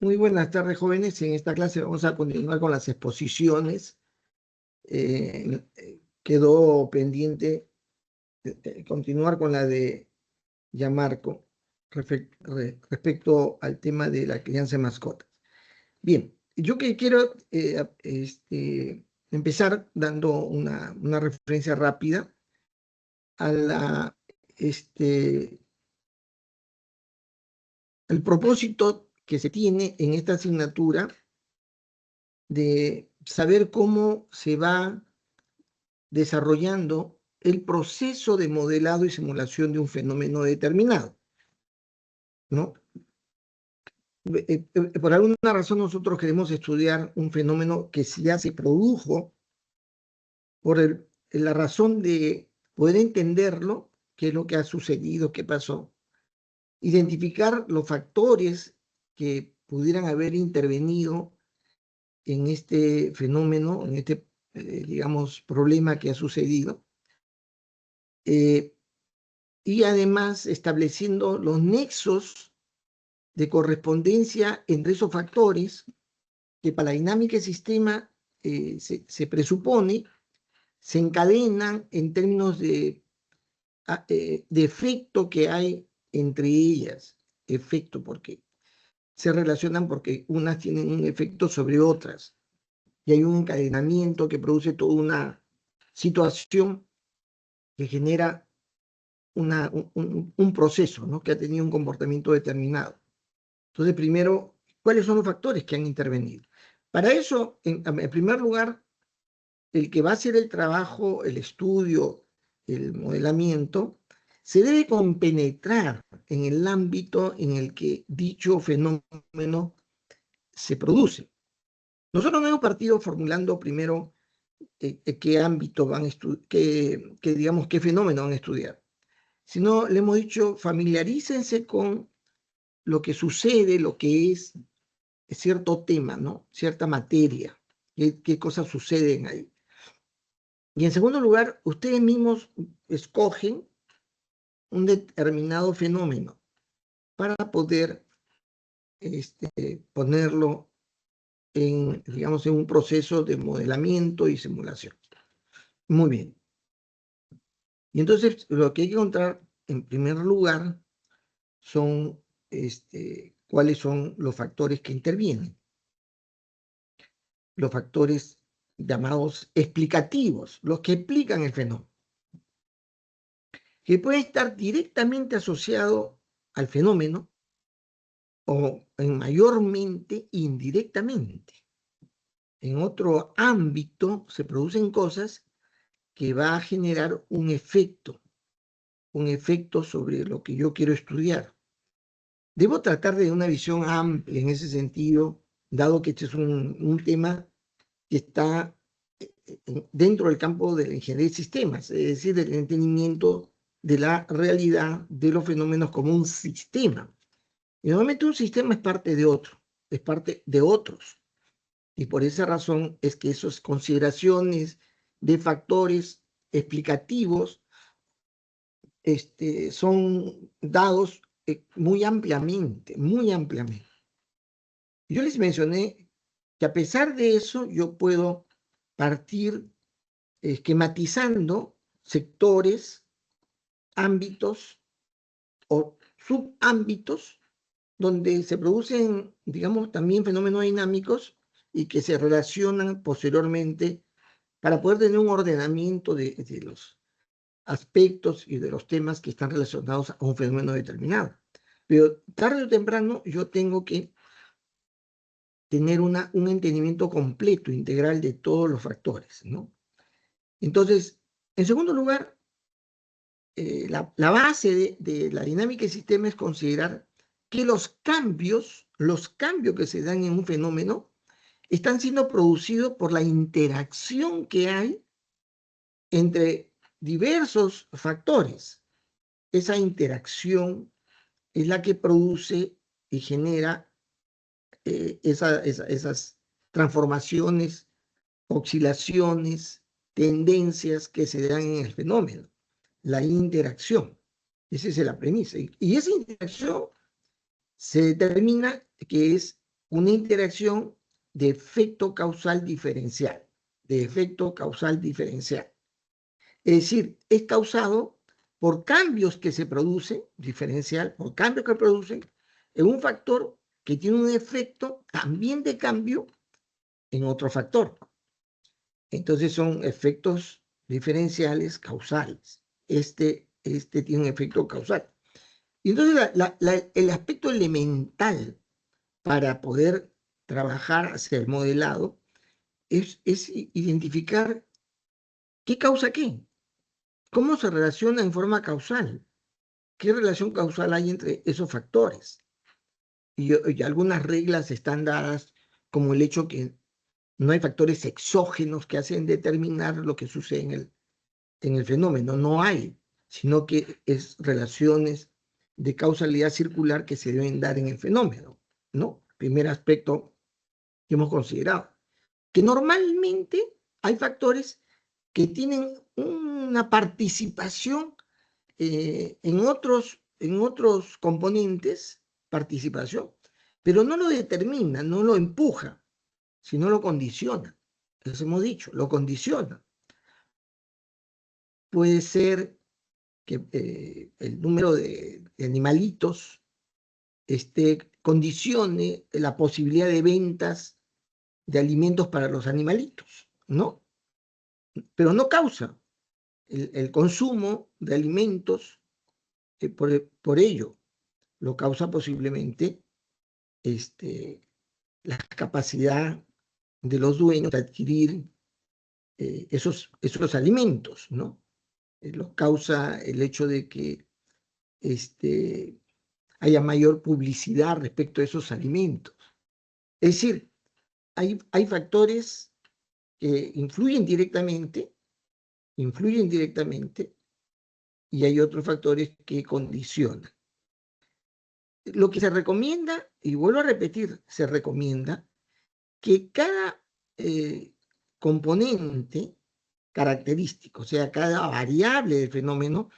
Muy buenas tardes, jóvenes. En esta clase vamos a continuar con las exposiciones. Quedó pendiente continuar con la de Gianmarco respecto al tema de la crianza de mascotas. Bien, yo que quiero empezar dando una referencia rápida a el propósito que se tiene en esta asignatura de saber cómo se va desarrollando el proceso de modelado y simulación de un fenómeno determinado, ¿no? Por alguna razón nosotros queremos estudiar un fenómeno que ya se produjo por la razón de poder entenderlo, qué es lo que ha sucedido, qué pasó, identificar los factores que pudieran haber intervenido en este fenómeno, en este, digamos, problema que ha sucedido, y además estableciendo los nexos de correspondencia entre esos factores que para la dinámica del sistema se presupone, se encadenan en términos de efecto que hay entre ellas, efecto porque se relacionan porque unas tienen un efecto sobre otras y hay un encadenamiento que produce toda una situación que genera un proceso, ¿no? Que ha tenido un comportamiento determinado. Entonces, primero, ¿cuáles son los factores que han intervenido? Para eso, en primer lugar, el que va a hacer el trabajo, el estudio, el modelamiento, se debe compenetrar en el ámbito en el que dicho fenómeno se produce. Nosotros no hemos partido formulando primero qué ámbito van a estudiar, digamos, qué fenómeno van a estudiar, sino le hemos dicho familiarícense con lo que sucede, lo que es cierto tema, ¿no? Cierta materia, qué cosas suceden ahí. Y en segundo lugar, ustedes mismos escogen un determinado fenómeno para poder ponerlo en, digamos, en un proceso de modelamiento y simulación. Muy bien. Y entonces lo que hay que encontrar en primer lugar son cuáles son los factores que intervienen. Los factores llamados explicativos, los que explican el fenómeno, que puede estar directamente asociado al fenómeno o mayormente indirectamente. En otro ámbito se producen cosas que va a generar un efecto sobre lo que yo quiero estudiar. Debo tratar de una visión amplia en ese sentido, dado que este es un tema que está dentro del campo de la ingeniería de sistemas, es decir, del entendimiento de la realidad de los fenómenos como un sistema. Y normalmente un sistema es parte de otro, es parte de otros. Y por esa razón es que esas consideraciones de factores explicativos son dados muy ampliamente, muy ampliamente. Yo les mencioné que a pesar de eso yo puedo partir esquematizando sectores, ámbitos o subámbitos donde se producen, digamos, también fenómenos dinámicos y que se relacionan posteriormente para poder tener un ordenamiento de los aspectos y de los temas que están relacionados a un fenómeno determinado. Pero tarde o temprano yo tengo que tener un entendimiento completo, integral de todos los factores, ¿no? Entonces, en segundo lugar, la base de la dinámica del sistema es considerar que los cambios que se dan en un fenómeno están siendo producidos por la interacción que hay entre diversos factores. Esa interacción es la que produce y genera esas transformaciones, oscilaciones, tendencias que se dan en el fenómeno. La interacción. Esa es la premisa. Y esa interacción se determina que es una interacción de efecto causal diferencial, de efecto causal diferencial. Es decir, es causado por cambios que se producen, diferencial, por cambios que producen en un factor que tiene un efecto también de cambio en otro factor. Entonces son efectos diferenciales causales. Este tiene un efecto causal. Y entonces el aspecto elemental para poder trabajar hacia el modelado es identificar qué causa qué, cómo se relaciona en forma causal, qué relación causal hay entre esos factores. Y algunas reglas están dadas, como el hecho que no hay factores exógenos que hacen determinar lo que sucede en el fenómeno, no hay, sino que es relaciones de causalidad circular que se deben dar en el fenómeno, ¿no? Primer aspecto que hemos considerado. Que normalmente hay factores que tienen una participación en otros componentes, participación, pero no lo determina, no lo empuja, sino lo condiciona. Eso hemos dicho, lo condiciona. Puede ser que el número de animalitos condicione la posibilidad de ventas de alimentos para los animalitos, ¿no? Pero no causa el consumo de alimentos por ello. Lo causa posiblemente la capacidad de los dueños de adquirir esos alimentos, ¿no? Lo causa el hecho de que haya mayor publicidad respecto a esos alimentos. Es decir, hay factores que influyen directamente, y hay otros factores que condicionan. Lo que se recomienda, y vuelvo a repetir, se recomienda que cada componente característico, o sea, cada variable del fenómeno,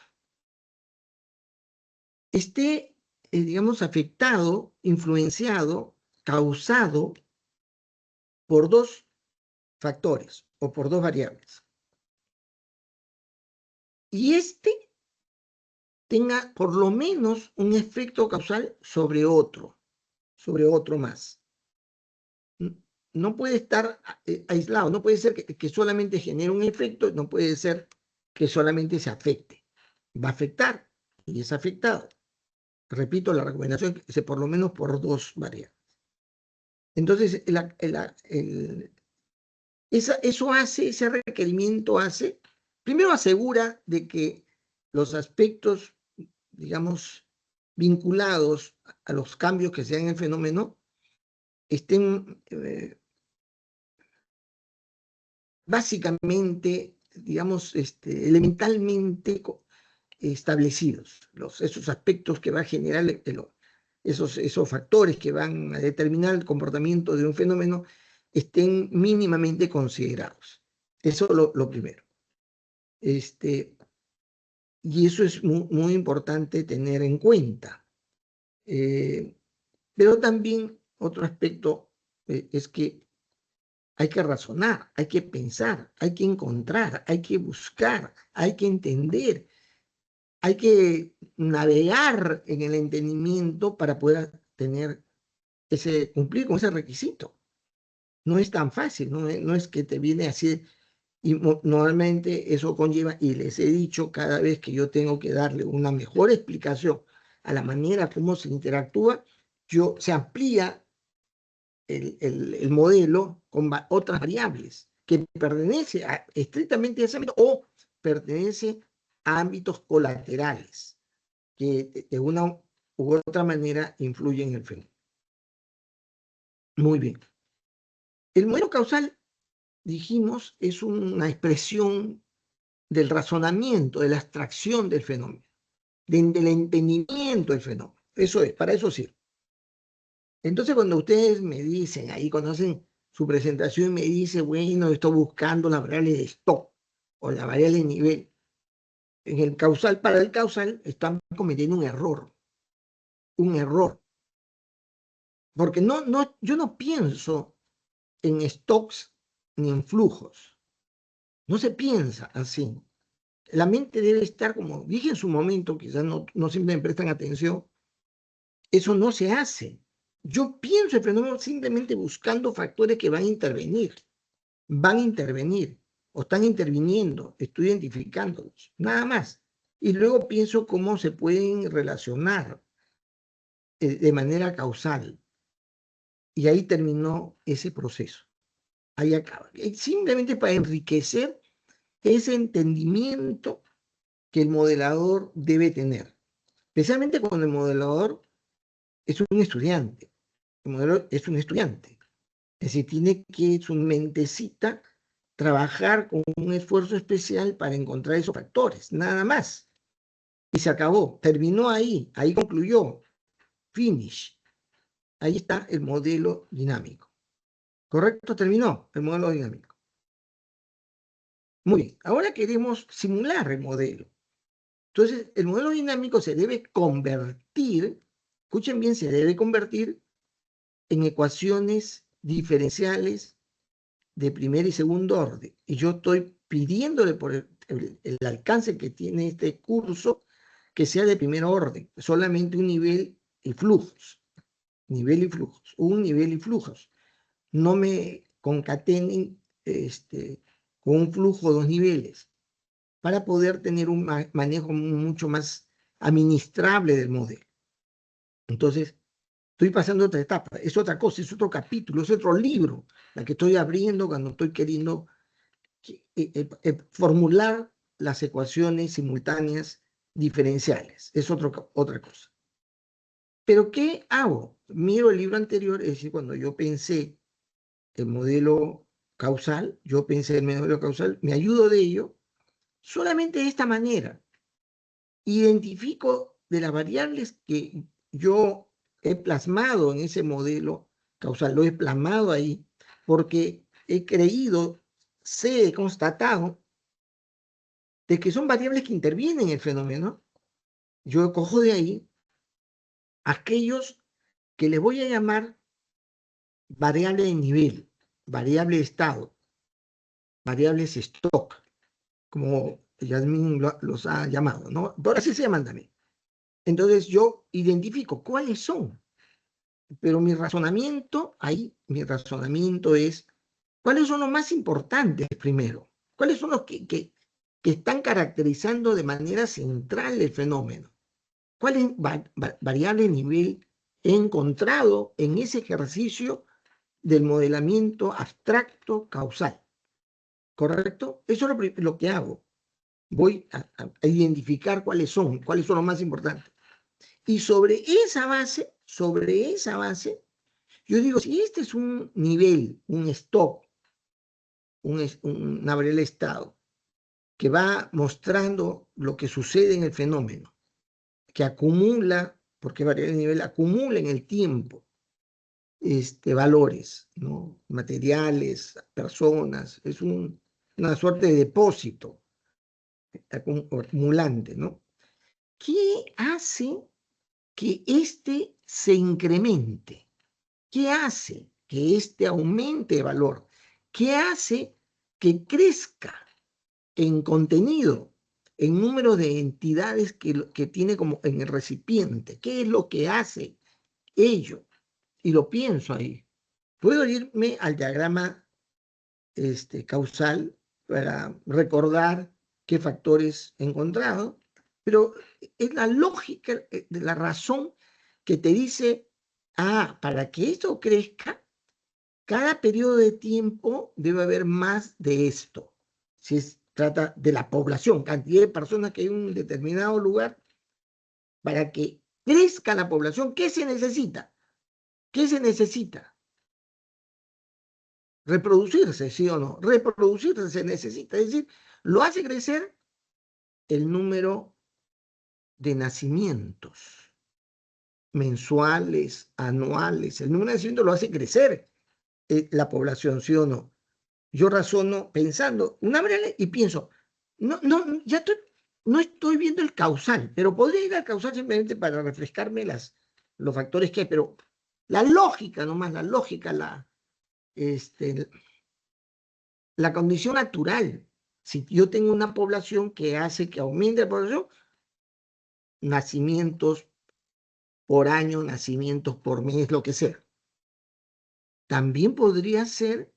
esté, digamos, afectado, influenciado, causado por dos factores o por dos variables. Y tenga por lo menos un efecto causal sobre otro más. No puede estar aislado, no puede ser que solamente genere un efecto, no puede ser que solamente se afecte. Va a afectar y es afectado. Repito, la recomendación es por lo menos por dos variables. Entonces, ese requerimiento primero asegura de que los aspectos, digamos, vinculados a los cambios que se dan en el fenómeno estén básicamente, digamos, elementalmente establecidos, esos aspectos que va a generar esos factores que van a determinar el comportamiento de un fenómeno estén mínimamente considerados. Eso lo primero. Y eso es muy, muy importante tener en cuenta. Pero también otro aspecto es que hay que razonar, hay que pensar, hay que encontrar, hay que buscar, hay que entender, hay que navegar en el entendimiento para poder cumplir con ese requisito. No es tan fácil, no es que te viene así, y normalmente eso conlleva, y les he dicho cada vez que yo tengo que darle una mejor explicación a la manera como se interactúa, se amplía el modelo con otras variables que pertenece estrictamente a ese ámbito o pertenece a ámbitos colaterales que de una u otra manera influyen en el fenómeno. Muy bien. El modelo causal, dijimos, es una expresión del razonamiento, de la abstracción del fenómeno, del entendimiento del fenómeno. Eso es, para eso sirve. Entonces, cuando ustedes me dicen, ahí cuando hacen su presentación y me dicen, bueno, estoy buscando la variable de stock o la variable de nivel, en el causal, para el causal, están cometiendo un error. Porque yo no pienso en stocks ni en flujos. No se piensa así. La mente debe estar, como dije en su momento, quizás no siempre me prestan atención, eso no se hace. Yo pienso el fenómeno simplemente buscando factores que van a intervenir, o están interviniendo, estoy identificándolos, nada más. Y luego pienso cómo se pueden relacionar de manera causal. Y ahí terminó ese proceso. Ahí acaba. Simplemente para enriquecer ese entendimiento que el modelador debe tener. Especialmente cuando el modelador es un estudiante. El modelador es un estudiante. Es decir, tiene que su mentecita trabajar con un esfuerzo especial para encontrar esos factores, nada más. Y se acabó, terminó ahí concluyó, finish. Ahí está el modelo dinámico. ¿Correcto? Terminó el modelo dinámico. Muy bien, ahora queremos simular el modelo. Entonces, el modelo dinámico se debe convertir, escuchen bien, se debe convertir en ecuaciones diferenciales de primer y segundo orden. Y yo estoy pidiéndole por el alcance que tiene este curso que sea de primer orden, solamente un nivel y flujos. Nivel y flujos, un nivel y flujos. No me concatenen con un flujo de 2 niveles para poder tener un manejo mucho más administrable del modelo. Entonces, estoy pasando a otra etapa, es otra cosa, es otro capítulo, es otro libro, la que estoy abriendo cuando estoy queriendo formular las ecuaciones simultáneas diferenciales, es otra cosa. Pero ¿qué hago? Miro el libro anterior, es decir, cuando yo pensé el modelo causal, me ayudo de ello solamente de esta manera. Identifico de las variables que yo he plasmado en ese modelo causal, lo he plasmado ahí, porque he creído, he constatado de que son variables que intervienen en el fenómeno. Yo cojo de ahí aquellos que les voy a llamar variable de nivel, variable de estado, variables stock, como Yasmin los ha llamado, ¿no? Por así se llaman también. Entonces yo identifico cuáles son, pero mi razonamiento es, ¿cuáles son los más importantes primero? ¿Cuáles son los que están caracterizando de manera central el fenómeno? ¿Cuáles variables de nivel he encontrado en ese ejercicio del modelamiento abstracto causal? ¿Correcto? Eso es lo que hago. Voy a identificar cuáles son los más importantes. Y sobre esa base, yo digo, si este es un nivel, un stock, una variable de estado, que va mostrando lo que sucede en el fenómeno, que acumula, porque variable de nivel acumula en el tiempo valores, ¿no? Materiales, personas, es una suerte de depósito acumulante, ¿no? ¿Qué hace que este se incremente? ¿Qué hace que este aumente de valor? ¿Qué hace que crezca en contenido, en número de entidades que tiene como en el recipiente? ¿Qué es lo que hace ello? Y lo pienso ahí. Puedo irme al diagrama causal para recordar qué factores he encontrado, pero es la lógica, de la razón que te dice, para que esto crezca, cada periodo de tiempo debe haber más de esto. Si trata de la población, cantidad de personas que hay en un determinado lugar, para que crezca la población, ¿qué se necesita? ¿Qué se necesita? Reproducirse, ¿sí o no? Reproducirse se necesita, es decir, lo hace crecer el número de nacimientos mensuales, anuales, el número de nacimientos lo hace crecer la población, ¿sí o no? Yo razono pensando una variable y pienso, no estoy viendo el causal, pero podría ir al causal simplemente para refrescarme los factores que hay, pero La lógica nomás, la condición natural. Si yo tengo una población que hace que aumente la población, nacimientos por año, nacimientos por mes, lo que sea. También podría ser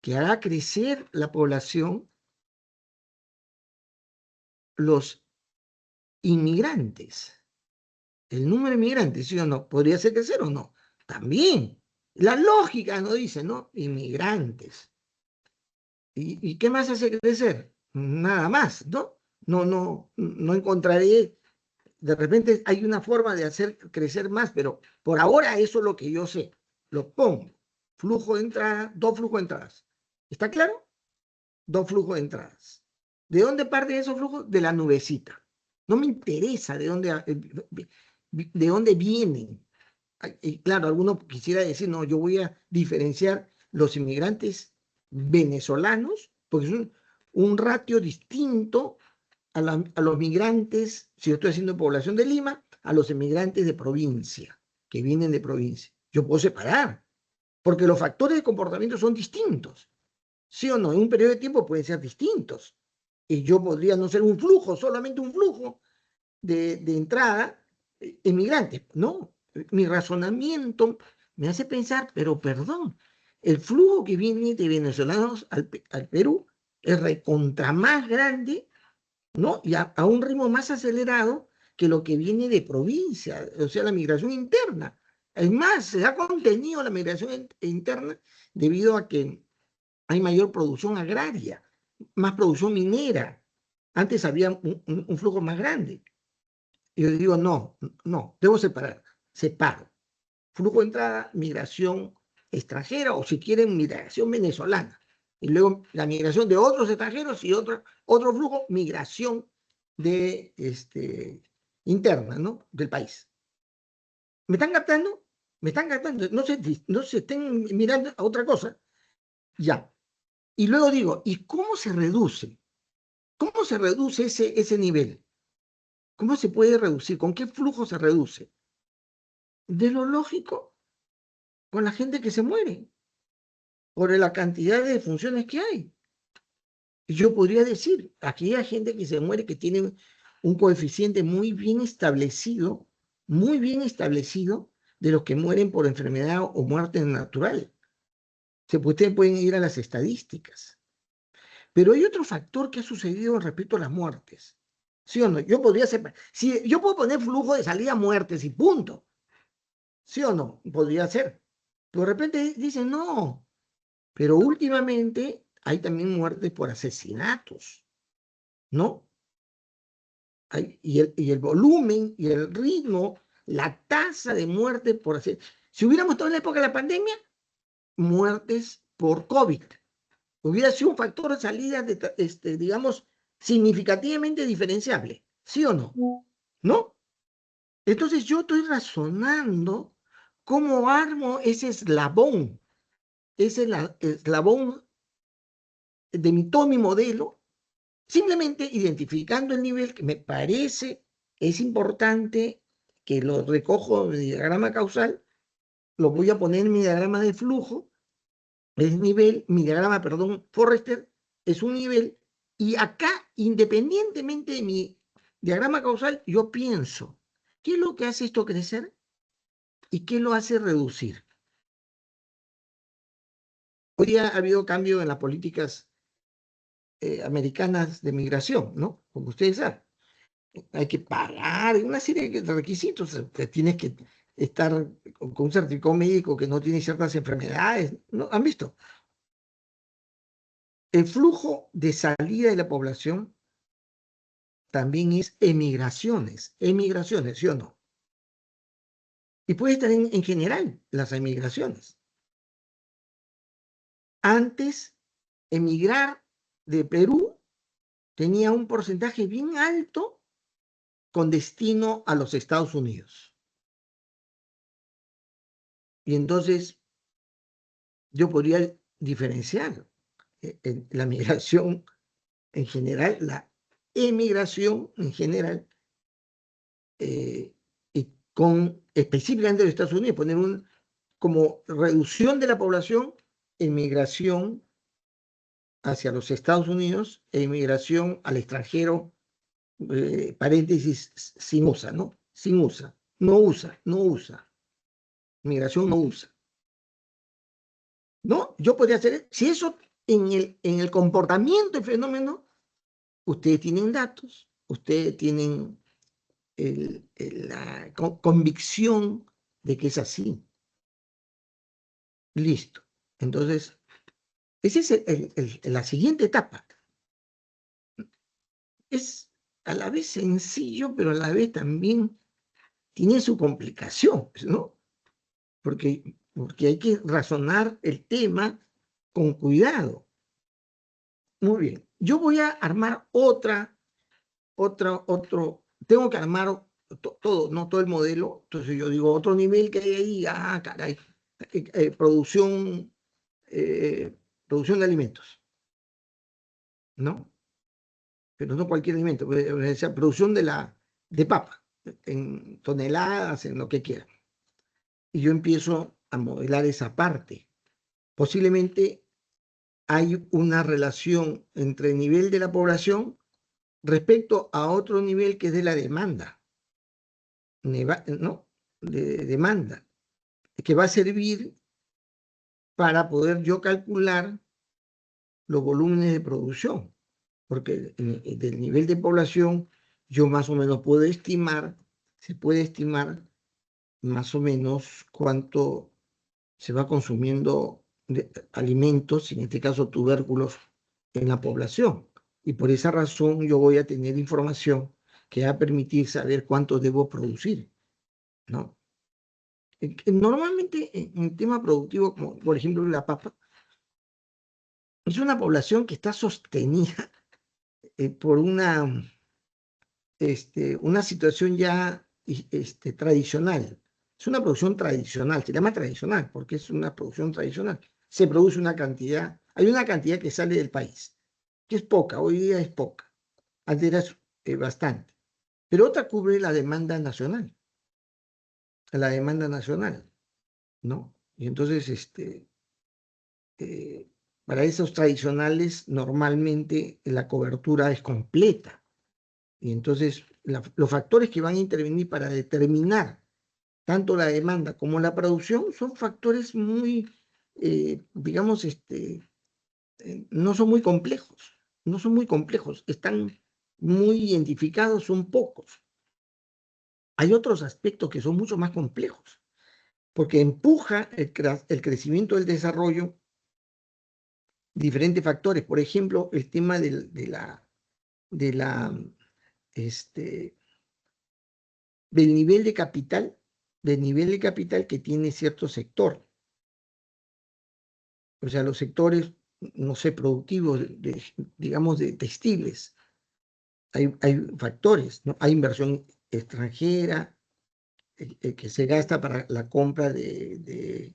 que haga crecer la población los inmigrantes. El número de inmigrantes, ¿sí o no? ¿Podría ser crecer o no? También. La lógica nos dice, ¿no? Inmigrantes. ¿Y qué más hace crecer? Nada más, ¿no? No encontraré, de repente hay una forma de hacer crecer más, pero por ahora eso es lo que yo sé. Lo pongo. Flujo de entrada, dos flujos de entradas. ¿Está claro? Dos flujos de entradas. ¿De dónde parten esos flujos? De la nubecita. No me interesa de dónde vienen. Y claro, alguno quisiera decir, no, yo voy a diferenciar los inmigrantes venezolanos, porque es un ratio distinto a los migrantes, si yo estoy haciendo población de Lima, a los inmigrantes de provincia, que vienen de provincia. Yo puedo separar, porque los factores de comportamiento son distintos. ¿Sí o no? En un periodo de tiempo pueden ser distintos. Y yo podría no ser un flujo, solamente un flujo de entrada inmigrantes. No, mi razonamiento me hace pensar, pero perdón, el flujo que viene de venezolanos al Perú es recontra más grande, ¿no? Y a un ritmo más acelerado que lo que viene de provincia, o sea, la migración interna. Es más, se ha contenido la migración interna debido a que hay mayor producción agraria, más producción minera. Antes había un flujo más grande. Y yo digo, no, debo separar. Separo. Flujo de entrada, migración extranjera o si quieren, migración venezolana. Y luego la migración de otros extranjeros y otro flujo, migración interna, ¿no? Del país. ¿Me están captando? ¿Me están captando? No se estén mirando a otra cosa. Ya. Y luego digo, ¿y cómo se reduce? ¿Cómo se reduce ese nivel? ¿Cómo se puede reducir? ¿Con qué flujo se reduce? De lo lógico, con la gente que se muere, por la cantidad de funciones que hay. Y yo podría decir, aquí hay gente que se muere que tiene un coeficiente muy bien establecido de los que mueren por enfermedad o muerte natural. Ustedes pueden ir a las estadísticas. Pero hay otro factor que ha sucedido respecto a las muertes. ¿Sí o no? Yo podría ser, si yo puedo poner flujo de salida muertes y punto. ¿Sí o no? Podría ser. Pero de repente dicen, no. Pero últimamente hay también muertes por asesinatos, ¿no? Y el volumen y el ritmo, la tasa de muerte por asesinatos. Si hubiéramos estado en la época de la pandemia, muertes por COVID. Hubiera sido un factor de salida, digamos, significativamente diferenciable. ¿Sí o no? ¿No? Entonces yo estoy razonando cómo armo ese eslabón todo mi modelo, simplemente identificando el nivel que me parece es importante, que lo recojo en mi diagrama causal, lo voy a poner en mi diagrama de flujo, mi diagrama, perdón, Forrester, es un nivel, y acá, independientemente de mi diagrama causal, yo pienso, ¿qué es lo que hace esto crecer? ¿Y qué lo hace reducir? Hoy día ha habido cambio en las políticas americanas de migración, ¿no? Como ustedes saben. Hay que pagar, una serie de requisitos. Tienes que estar con un certificado médico que no tiene ciertas enfermedades. ¿No? ¿Han visto? El flujo de salida de la población también es emigraciones, ¿sí o no? Y puede estar en general las emigraciones. Antes, emigrar de Perú tenía un porcentaje bien alto con destino a los Estados Unidos. Y entonces yo podría diferenciar la migración en general, la emigración en general, y con específicamente los Estados Unidos, poner como reducción de la población, emigración hacia los Estados Unidos e inmigración al extranjero, paréntesis, sin USA, ¿no? Sin USA. No usa, no usa. Migración no usa. ¿No? Yo podría hacer, si eso en el comportamiento del fenómeno, ustedes tienen datos, ustedes tienen la convicción de que es así. Listo. Entonces, esa es la siguiente etapa. Es a la vez sencillo, pero a la vez también tiene su complicación, ¿no? Porque hay que razonar el tema con cuidado. Muy bien. Yo voy a armar tengo que armar todo, no todo el modelo. Entonces yo digo, otro nivel que hay ahí, caray, producción de alimentos, ¿no? Pero no cualquier alimento, o sea, producción de papa, en toneladas, en lo que quieran. Y yo empiezo a modelar esa parte. Posiblemente hay una relación entre el nivel de la población respecto a otro nivel que es de la demanda, ¿no? De demanda, que va a servir para poder yo calcular los volúmenes de producción, porque del nivel de población yo más o menos puedo estimar, se puede estimar más o menos cuánto se va consumiendo de alimentos, en este caso tubérculos, en la población. Y por esa razón yo voy a tener información que va a permitir saber cuánto debo producir, ¿no? Normalmente en el tema productivo, como por ejemplo la papa, es una población que está sostenida por una situación ya tradicional. Es una producción tradicional, se llama tradicional porque es una producción tradicional. Se produce hay una cantidad que sale del país, que es poca, hoy día es poca, antes era bastante, pero otra cubre la demanda nacional, ¿no? Y entonces, para esos tradicionales, normalmente la cobertura es completa. Y entonces, los factores que van a intervenir para determinar tanto la demanda como la producción son factores muy, digamos, no son muy complejos, no son muy complejos, están muy identificados, son pocos. Hay otros aspectos que son mucho más complejos, porque empuja el crecimiento del desarrollo diferentes factores. Por ejemplo, el tema de la, este, del nivel de capital que tiene cierto sector. O sea, los sectores, no sé, productivos, digamos, de textiles. Hay factores, ¿no? Hay inversión extranjera que se gasta para la compra de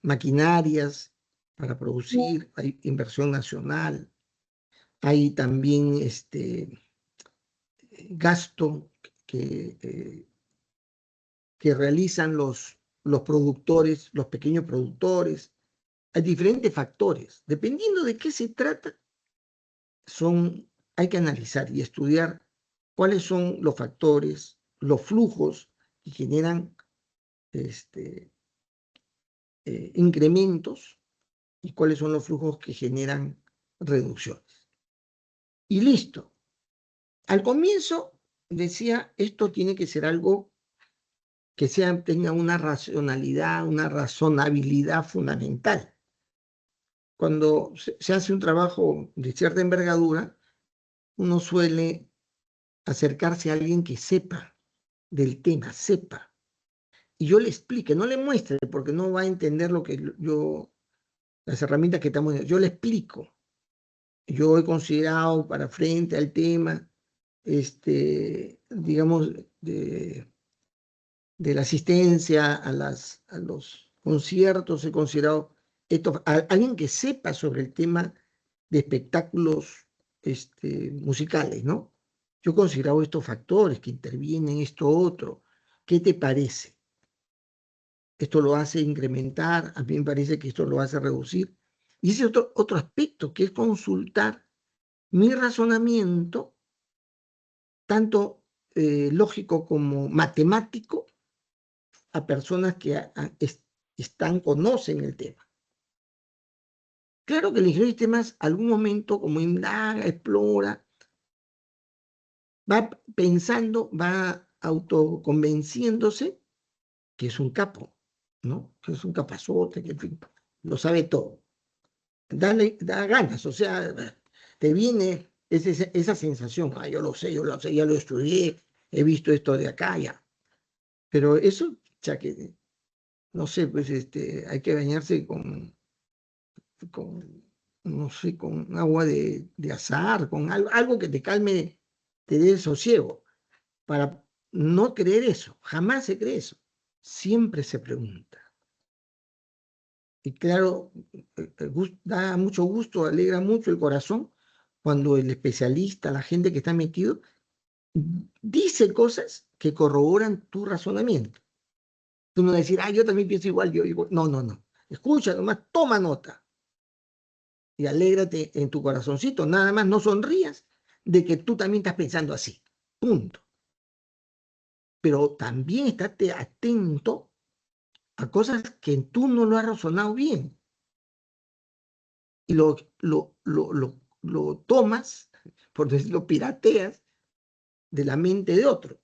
maquinarias para producir, hay inversión nacional, hay también gasto que, eh, que realizan los productores, los pequeños productores. Hay diferentes factores. Dependiendo de qué se trata, hay que analizar y estudiar cuáles son los factores, los flujos que generan incrementos y cuáles son los flujos que generan reducciones. Y listo. Al comienzo decía, esto tiene que ser algo que tenga una racionalidad, una razonabilidad fundamental. Cuando se hace un trabajo de cierta envergadura, uno suele acercarse a alguien que sepa del tema, sepa. Y yo le explique, no le muestre, porque no va a entender las herramientas que estamos dando. Yo le explico. Yo he considerado para frente al tema, digamos, de la asistencia a los conciertos, he considerado alguien que sepa sobre el tema de espectáculos musicales, ¿no? Yo he considerado estos factores que intervienen, esto otro. ¿Qué te parece? esto lo hace incrementar, a mí me parece que esto lo hace reducir. Y ese otro aspecto, que es consultar mi razonamiento, tanto lógico como matemático, a personas que conocen el tema. Claro que el ingeniero de sistemas, algún momento, como indaga, explora, va pensando, va autoconvenciéndose que es un capo, ¿no? Que es un capazote, que en fin, lo sabe todo. Da ganas, o sea, te viene esa sensación, yo lo sé, ya lo estudié, he visto esto de acá, ya. Pero eso, ya que, no sé, pues hay que bañarse no sé, con agua de azahar, con algo que te calme, te dé sosiego, para no creer eso. Jamás se cree eso. Siempre se pregunta. Y claro, da mucho gusto, alegra mucho el corazón cuando el especialista, la gente que está metido, dice cosas que corroboran tu razonamiento. Tú no decir, yo también pienso igual, yo igual. No, no, no. Escucha nomás, toma nota y alégrate en tu corazoncito. Nada más no sonrías de que tú también estás pensando así. Punto. Pero también estate atento a cosas que tú no lo has razonado bien. Y lo tomas, por decirlo, pirateas de la mente de otro.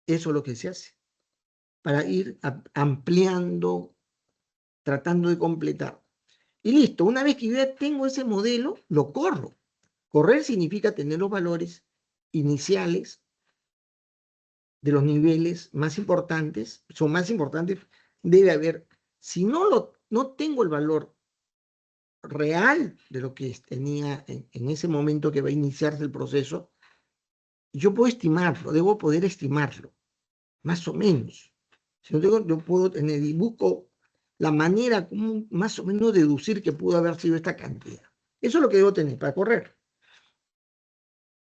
Eso es lo que se hace. Para ir ampliando, tratando de completar. Y listo, una vez que yo ya tengo ese modelo, lo corro. Correr significa tener los valores iniciales de los niveles más importantes, son más importantes, debe haber, si no tengo el valor real de lo que tenía en ese momento que va a iniciarse el proceso, yo puedo estimarlo, debo poder estimarlo, más o menos. Si no tengo, yo puedo tener y busco la manera como más o menos deducir que pudo haber sido esta cantidad. Eso es lo que debo tener para correr.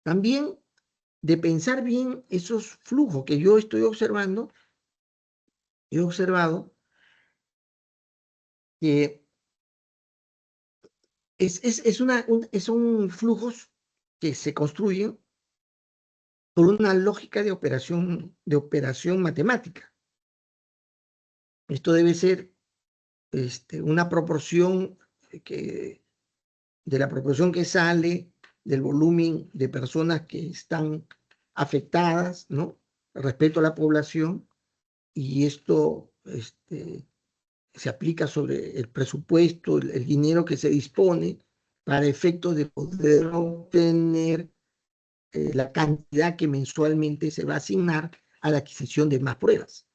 También de pensar bien esos flujos que yo estoy observando, he observado que son flujos que se construyen por una lógica de operación matemática. Esto debe ser una proporción de la proporción que sale del volumen de personas que están afectadas, ¿no? Respecto a la población, y esto se aplica sobre el presupuesto, el dinero que se dispone para efectos de poder obtener la cantidad que mensualmente se va a asignar a la adquisición de más pruebas.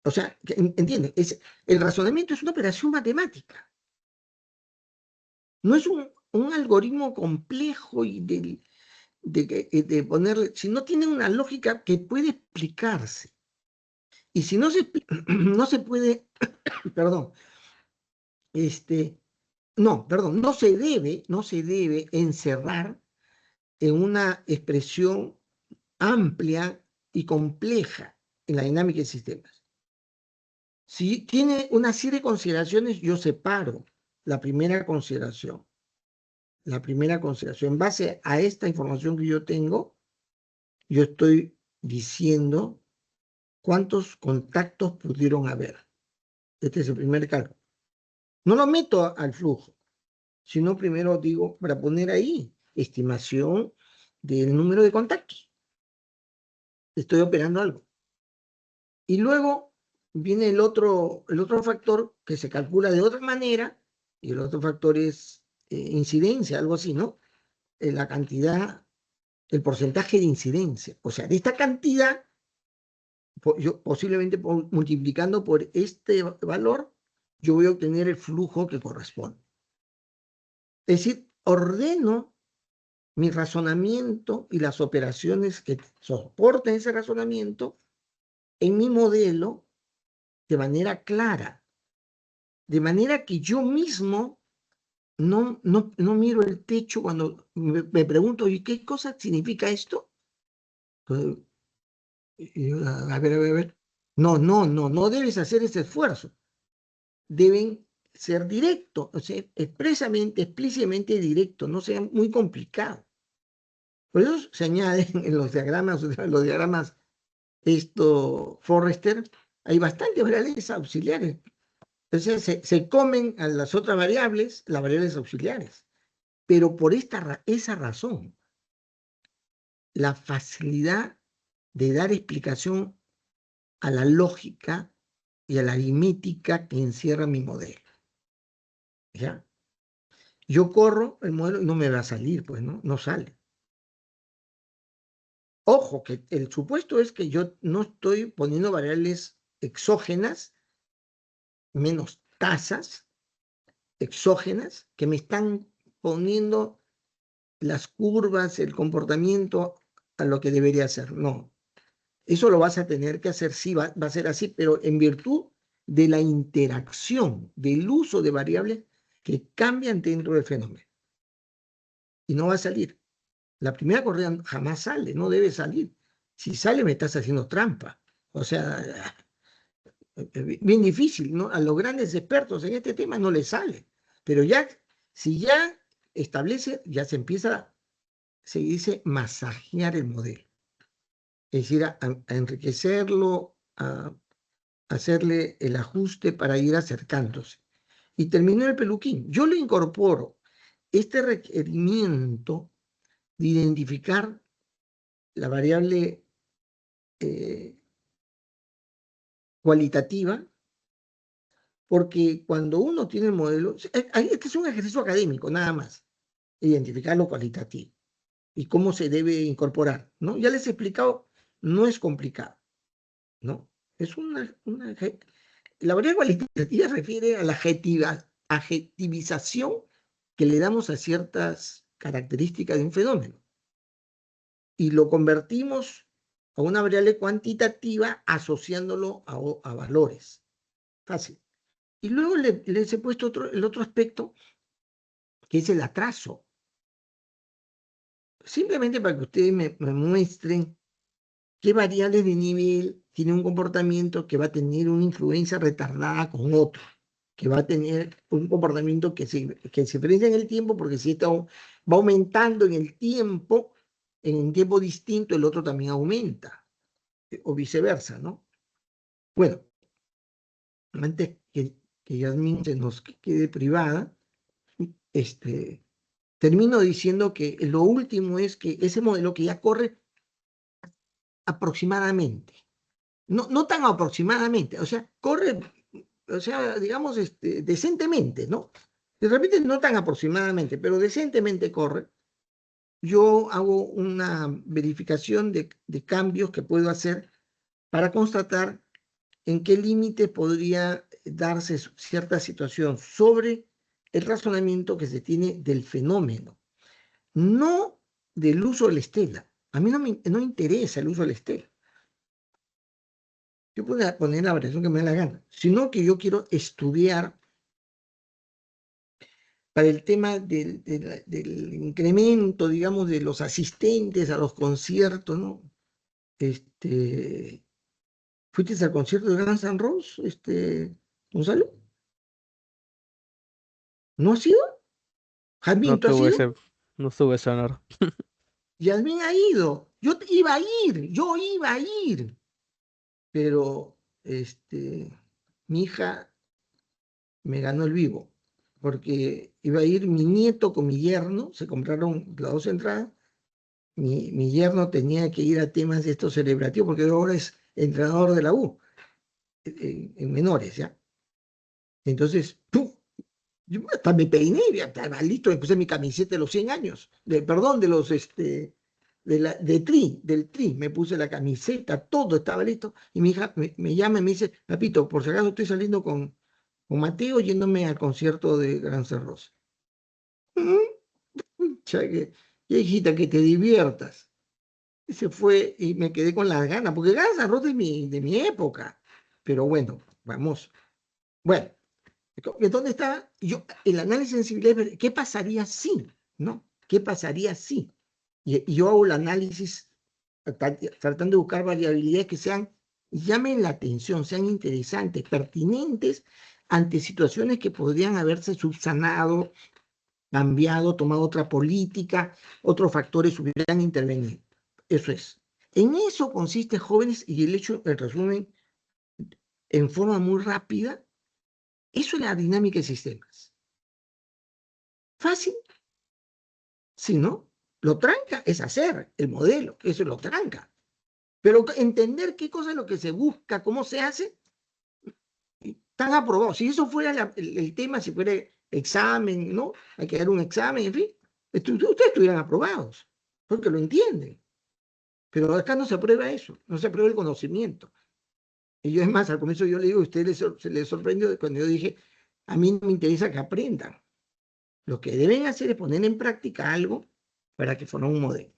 O sea, ¿entienden? El razonamiento es una operación matemática. No es un algoritmo complejo y de ponerle, si no tiene una lógica que puede explicarse. Y si no no se puede, perdón, no se debe encerrar en una expresión amplia y compleja en la dinámica de sistemas. Si tiene una serie de consideraciones, yo separo la primera consideración. La primera consideración, en base a esta información que yo tengo, yo estoy diciendo cuántos contactos pudieron haber. Este es el primer cálculo. No lo meto al flujo, sino primero digo, para poner ahí, estimación del número de contactos. Estoy operando algo. Y luego viene el otro factor que se calcula de otra manera, y el otro factor es incidencia, algo así, ¿no? La cantidad, el porcentaje de incidencia. O sea, de esta cantidad, yo posiblemente multiplicando por este valor, yo voy a obtener el flujo que corresponde. Es decir, ordeno mi razonamiento y las operaciones que soporten ese razonamiento en mi modelo de manera clara, de manera que yo mismo no miro el techo cuando me pregunto, ¿y qué cosa significa esto? Entonces, a ver. No debes hacer ese esfuerzo. Deben ser directos, o sea, explícitamente directo, no sea muy complicado. Por eso se añaden en los diagramas Forrester, hay bastantes variables auxiliares. Entonces se comen a las otras variables, las variables auxiliares. Pero por esa razón, la facilidad de dar explicación a la lógica y a la aritmética que encierra mi modelo. ¿Ya? Yo corro el modelo y no me va a salir, pues, ¿no? No sale. Ojo, que el supuesto es que yo no estoy poniendo variables exógenas, menos tasas exógenas, que me están poniendo las curvas, el comportamiento a lo que debería ser. No, eso lo vas a tener que hacer, sí, va a ser así, pero en virtud de la interacción, del uso de variables que cambian dentro del fenómeno. Y no va a salir. La primera corrida jamás sale, no debe salir. Si sale, me estás haciendo trampa. O sea, bien difícil, ¿no? A los grandes expertos en este tema no les sale. Pero ya, si ya establece, ya se empieza, se dice masajear el modelo. Es decir, a enriquecerlo, a hacerle el ajuste para ir acercándose. Y terminó el peluquín. Yo le incorporo este requerimiento de identificar la variable cualitativa, porque cuando uno tiene el modelo, este es un ejercicio académico, nada más, identificar lo cualitativo y cómo se debe incorporar, ¿no? Ya les he explicado, no es complicado, ¿no? Es la variable cualitativa refiere a la adjetivización que le damos a ciertas características de un fenómeno y lo convertimos a una variable cuantitativa asociándolo a valores. Fácil. Y luego les he puesto el otro aspecto, que es el atraso. Simplemente para que ustedes me muestren qué variables de nivel tiene un comportamiento que va a tener una influencia retardada con otro, que va a tener un comportamiento que se diferencia en el tiempo, porque si esto va aumentando en un tiempo distinto, el otro también aumenta, o viceversa, ¿no? Bueno, antes que Yasmín se nos quede privada, termino diciendo que lo último es que ese modelo que ya corre aproximadamente, no tan aproximadamente, o sea, corre, o sea, digamos, decentemente, ¿no? De repente no tan aproximadamente, pero decentemente corre. Yo hago una verificación de cambios que puedo hacer para constatar en qué límite podría darse cierta situación sobre el razonamiento que se tiene del fenómeno, no del uso de la estela. A mí no interesa el uso de la estela. Yo puedo poner la variación que me dé la gana, sino que yo quiero estudiar para el tema del incremento, digamos, de los asistentes a los conciertos, ¿no? ¿Fuiste al concierto de Guns N' Roses, Gonzalo? ¿No has ido? No Jazmín, ¿tú has tuve ido? ese, no tuve ese honor. Yasmín ha ido. Yo iba a ir, pero mi hija me ganó el vivo, porque iba a ir mi nieto con mi yerno, se compraron las dos entradas, mi yerno tenía que ir a temas de estos celebrativos, porque ahora es entrenador de la U, en menores, ¿ya? Entonces, ¡pum! Yo hasta me peiné, ya estaba listo, me puse mi camiseta de los 100 años, perdón, del tri, me puse la camiseta, todo estaba listo, y mi hija me llama y me dice, papito, por si acaso estoy saliendo con Mateo yéndome al concierto de Gran Cerrosa. Ya, hijita, que te diviertas. Y se fue y me quedé con las ganas, porque Gran Cerrosa es de mi época. Pero bueno, vamos. Bueno, ¿dónde está? El análisis de sensibilidad, ¿qué pasaría si? ¿No? ¿Qué pasaría si? Y yo hago el análisis tratando de buscar variabilidades que sean llamen la atención, sean interesantes, pertinentes ante situaciones que podrían haberse subsanado, cambiado, tomado otra política, otros factores hubieran intervenido. Eso es. En eso consiste, jóvenes, y el hecho, el resumen, en forma muy rápida, eso es la dinámica de sistemas. Fácil, si no, lo tranca es hacer el modelo, eso lo tranca. Pero entender qué cosa es lo que se busca, cómo se hace, están aprobados. Si eso fuera el tema, si fuera examen, ¿no? Hay que dar un examen, en fin, ustedes estuvieran aprobados, porque lo entienden. Pero acá no se aprueba eso, no se aprueba el conocimiento. Y yo, es más, al comienzo yo le digo, a ustedes se les sorprendió cuando yo dije, a mí no me interesa que aprendan. Lo que deben hacer es poner en práctica algo para que formen un modelo,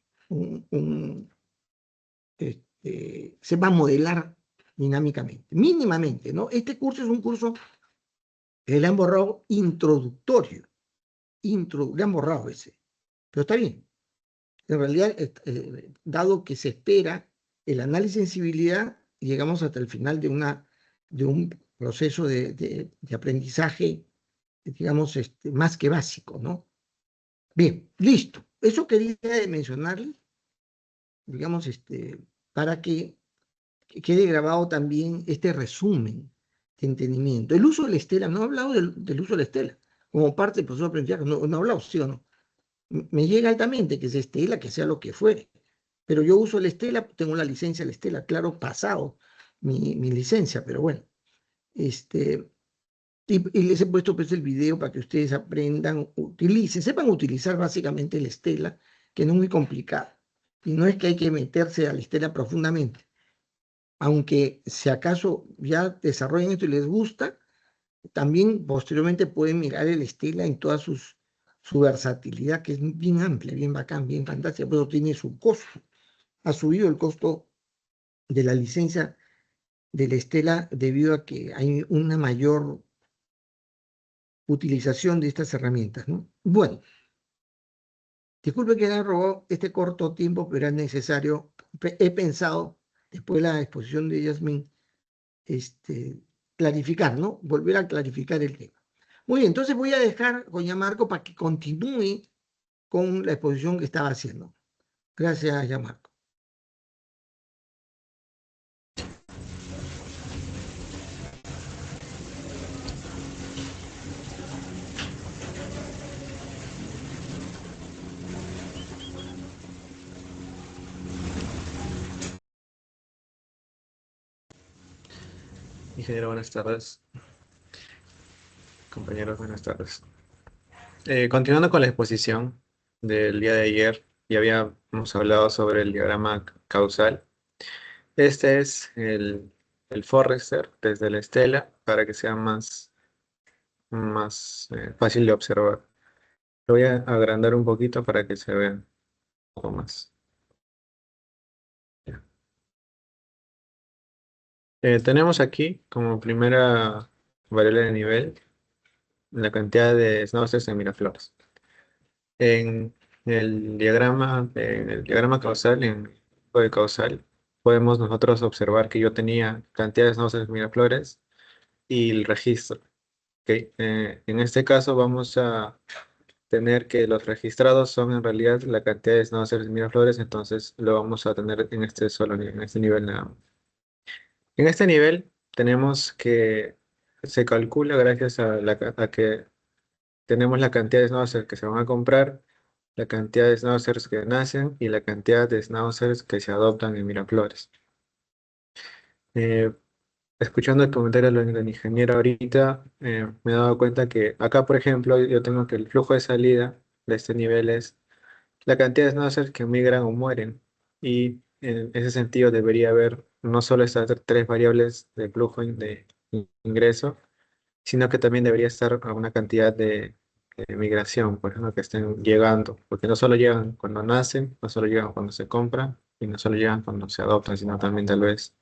sepan modelar dinámicamente, mínimamente, ¿no? Este curso es un curso que le han borrado introductorio, le han borrado ese, pero está bien. En realidad, dado que se espera el análisis de sensibilidad, llegamos hasta el final de un proceso de aprendizaje, digamos, más que básico, ¿no? Bien, listo. Eso quería mencionarles, digamos, para que quede grabado también este resumen de entendimiento. El uso de la estela, no he hablado del uso de la estela, como parte del proceso de aprendizaje, no he hablado, sí o no. Me llega altamente que se estela, que sea lo que fuere, pero yo uso la estela, tengo la licencia de la estela, claro, pasado mi licencia, pero bueno, y les he puesto pues el video para que ustedes aprendan, utilicen, sepan utilizar básicamente la estela, que no es muy complicado, y no es que hay que meterse a la estela profundamente, aunque si acaso ya desarrollan esto y les gusta, también posteriormente pueden mirar el estela en toda su versatilidad, que es bien amplia, bien bacán, bien fantástica, pero tiene su costo. Ha subido el costo de la licencia de la estela debido a que hay una mayor utilización de estas herramientas, ¿no? Bueno, disculpe que haya robado este corto tiempo, pero es necesario. He pensado, después de la exposición de Yasmin, clarificar, ¿no? Volver a clarificar el tema. Muy bien, entonces voy a dejar con Yamarco para que continúe con la exposición que estaba haciendo. Gracias, Yamarco. Ingeniero, buenas tardes. Compañeros, buenas tardes. Continuando con la exposición del día de ayer, ya habíamos hablado sobre el diagrama causal. Este es el Forrester desde la estela para que sea más fácil de observar. Lo voy a agrandar un poquito para que se vea un poco más. Ya. Tenemos aquí como primera variable de nivel la cantidad de Schnauzers en Miraflores. En el diagrama causal, en el tipo de causal, podemos nosotros observar que yo tenía cantidades náuseas Miraflores y el registro. ¿Ok? En este caso vamos a tener que los registrados son en realidad la cantidad de náuseas Miraflores, entonces lo vamos a tener en este en este nivel nada más. En este nivel tenemos que se calcula gracias a que tenemos la cantidad de schnauzers que se van a comprar, la cantidad de schnauzers que nacen y la cantidad de schnauzers que se adoptan en Miraflores. Eh, Escuchando el comentario del ingeniero ahorita, me he dado cuenta que acá, por ejemplo, yo tengo que el flujo de salida de este nivel es la cantidad de schnauzers que migran o mueren. Y en ese sentido debería haber no solo estas tres variables de flujo de ingreso, sino que también debería estar a una cantidad de migración, por ejemplo, que estén llegando, porque no solo llegan cuando nacen, no solo llegan cuando se compran, y no solo llegan cuando se adoptan, sino también tal vez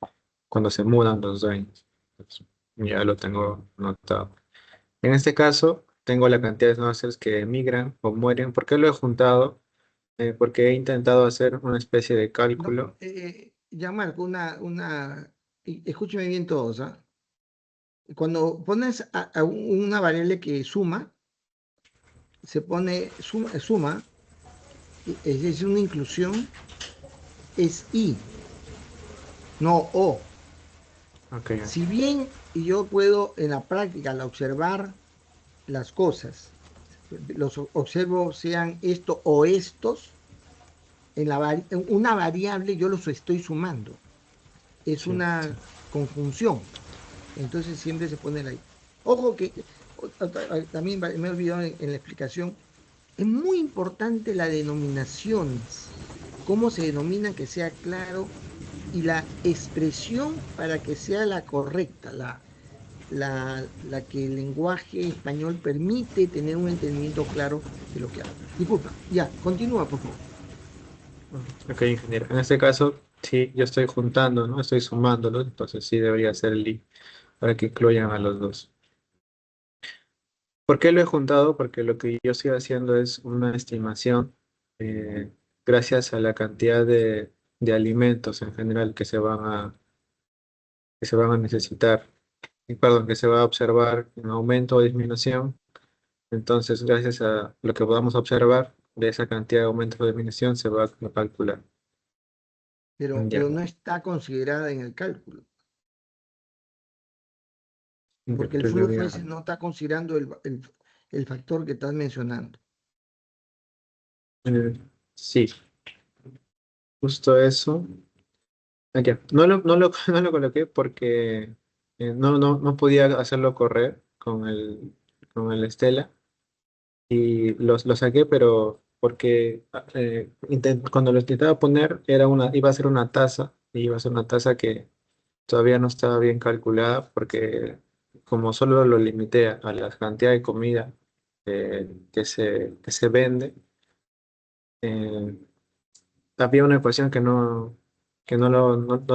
cuando se mudan los dueños. Entonces, ya lo tengo notado. En este caso, tengo la cantidad de snowcers que emigran o mueren. ¿Por qué lo he juntado? Porque he intentado hacer una especie de No, cálculo. ya Marco, una y escúcheme bien todos, ¿ah? Cuando pones a una variable que suma, se pone suma, es una inclusión, es i, no o. Ok, Si bien yo puedo en la práctica al observar las cosas, los observo sean esto o estos, en una variable yo los estoy sumando. Es sí, sí. una conjunción. Entonces siempre se pone ahí. Ojo que también me he olvidado en la explicación, es muy importante las denominaciones, cómo se denomina que sea claro y la expresión para que sea la correcta, la que el lenguaje español permite tener un entendimiento claro de lo que habla. Disculpa, ya, continúa, por favor. Ok, ingeniero. En este caso, sí, yo estoy juntando, ¿no? Estoy sumándolo, entonces sí debería ser el i para que incluyan a los dos. ¿Por qué lo he juntado? Porque lo que yo estoy haciendo es una estimación eh, gracias a la cantidad de alimentos en general que se van a necesitar, y, perdón, que se va a observar en aumento o disminución. Entonces, gracias a lo que podamos observar de esa cantidad de aumento o disminución, se va a calcular. Pero Ya. no está considerada en el cálculo, Ya, porque el entonces le voy flujo a... ese no está considerando el factor que estás mencionando. eh, sí, justo eso. Ah, ya. No lo coloqué porque no podía hacerlo correr con el Stella y lo saqué, pero porque cuando lo intentaba poner iba a ser una tasa y iba a ser una tasa que todavía no estaba bien calculada porque como solo lo limité a la cantidad de comida que se vende, eh, había una ecuación que no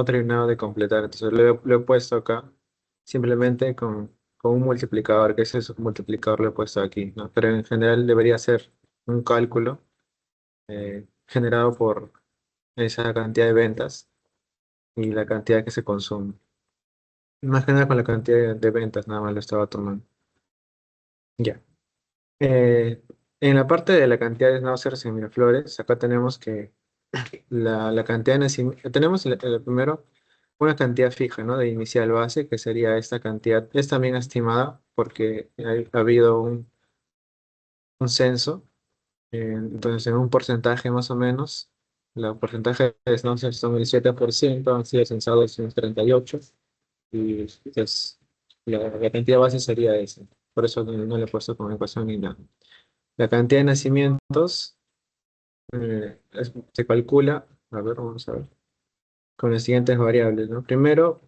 terminaba de completar. Entonces lo he puesto acá simplemente con un multiplicador, que ese es un multiplicador lo he puesto aquí, ¿no? Pero en general debería ser un cálculo generado por esa cantidad de ventas y la cantidad que se consume. Más que nada con la cantidad de ventas, nada más lo estaba tomando. Ya. Eh, en la parte de la cantidad de náuseas en Miraflores, acá tenemos que la cantidad de nacimientos, tenemos el primero una cantidad fija, ¿no? De inicial base, que sería esta cantidad, es también estimada porque ha habido un censo, entonces en un porcentaje más o menos, el porcentaje de náuseas son el 7%, han sido censados en 38%, y pues, la cantidad base sería esa, por eso no le he puesto como ecuación ni nada. La cantidad de nacimientos se calcula, a ver, vamos a ver, con las siguientes variables, ¿no? Primero,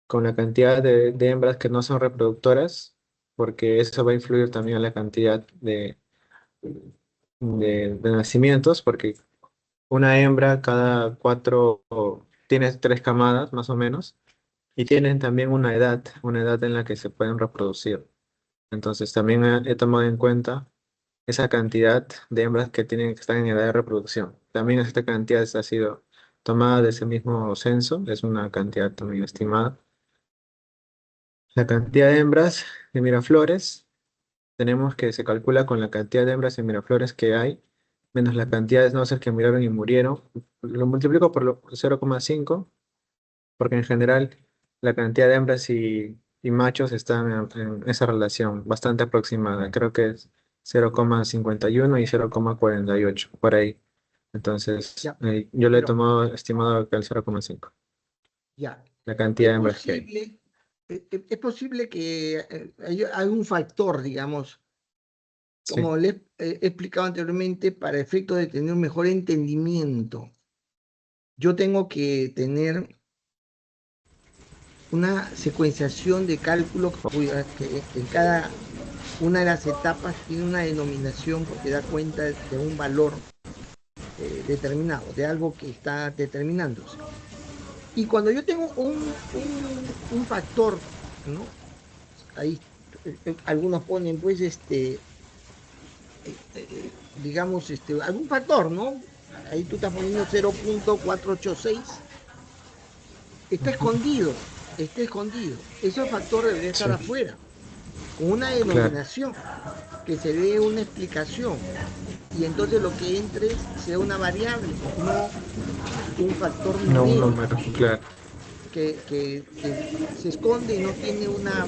con la cantidad de hembras que no son reproductoras, porque eso va a influir también en la cantidad de nacimientos, porque una hembra cada cuatro, tiene tres camadas más o menos, y tienen también una edad en la que se pueden reproducir. Entonces también he tomado en cuenta esa cantidad de hembras que están en edad de reproducción. También esta cantidad ha sido tomada de ese mismo censo, es una cantidad también estimada. La cantidad de hembras de Miraflores, tenemos que se calcula con la cantidad de hembras de Miraflores que hay, menos la cantidad de snauzer que miraron y murieron. Lo multiplico por 0,5, porque en general la cantidad de hembras y machos están en esa relación bastante aproximada. Creo que es 0,51 y 0,48, por ahí. Entonces, Ya, yo le he pero tomado estimado que el 0,5, ya. la cantidad Es de hembras que hay. posible, es posible que hay un factor, digamos, Sí. como les he explicado anteriormente, para efecto de tener un mejor entendimiento. Yo tengo que tener una secuenciación de cálculos que en cada una de las etapas tiene una denominación porque da cuenta de un valor determinado, de algo que está determinándose. Y cuando yo tengo un factor, ¿no? Ahí algunos ponen, pues, digamos, algún factor, ¿no? Ahí tú estás poniendo 0,486 está escondido, está escondido. Ese factor debería estar Sí, afuera, con una claro. denominación, que se dé una explicación, y entonces lo que entre sea una variable, no un factor No un numérico número, claro. que se esconde y no tiene una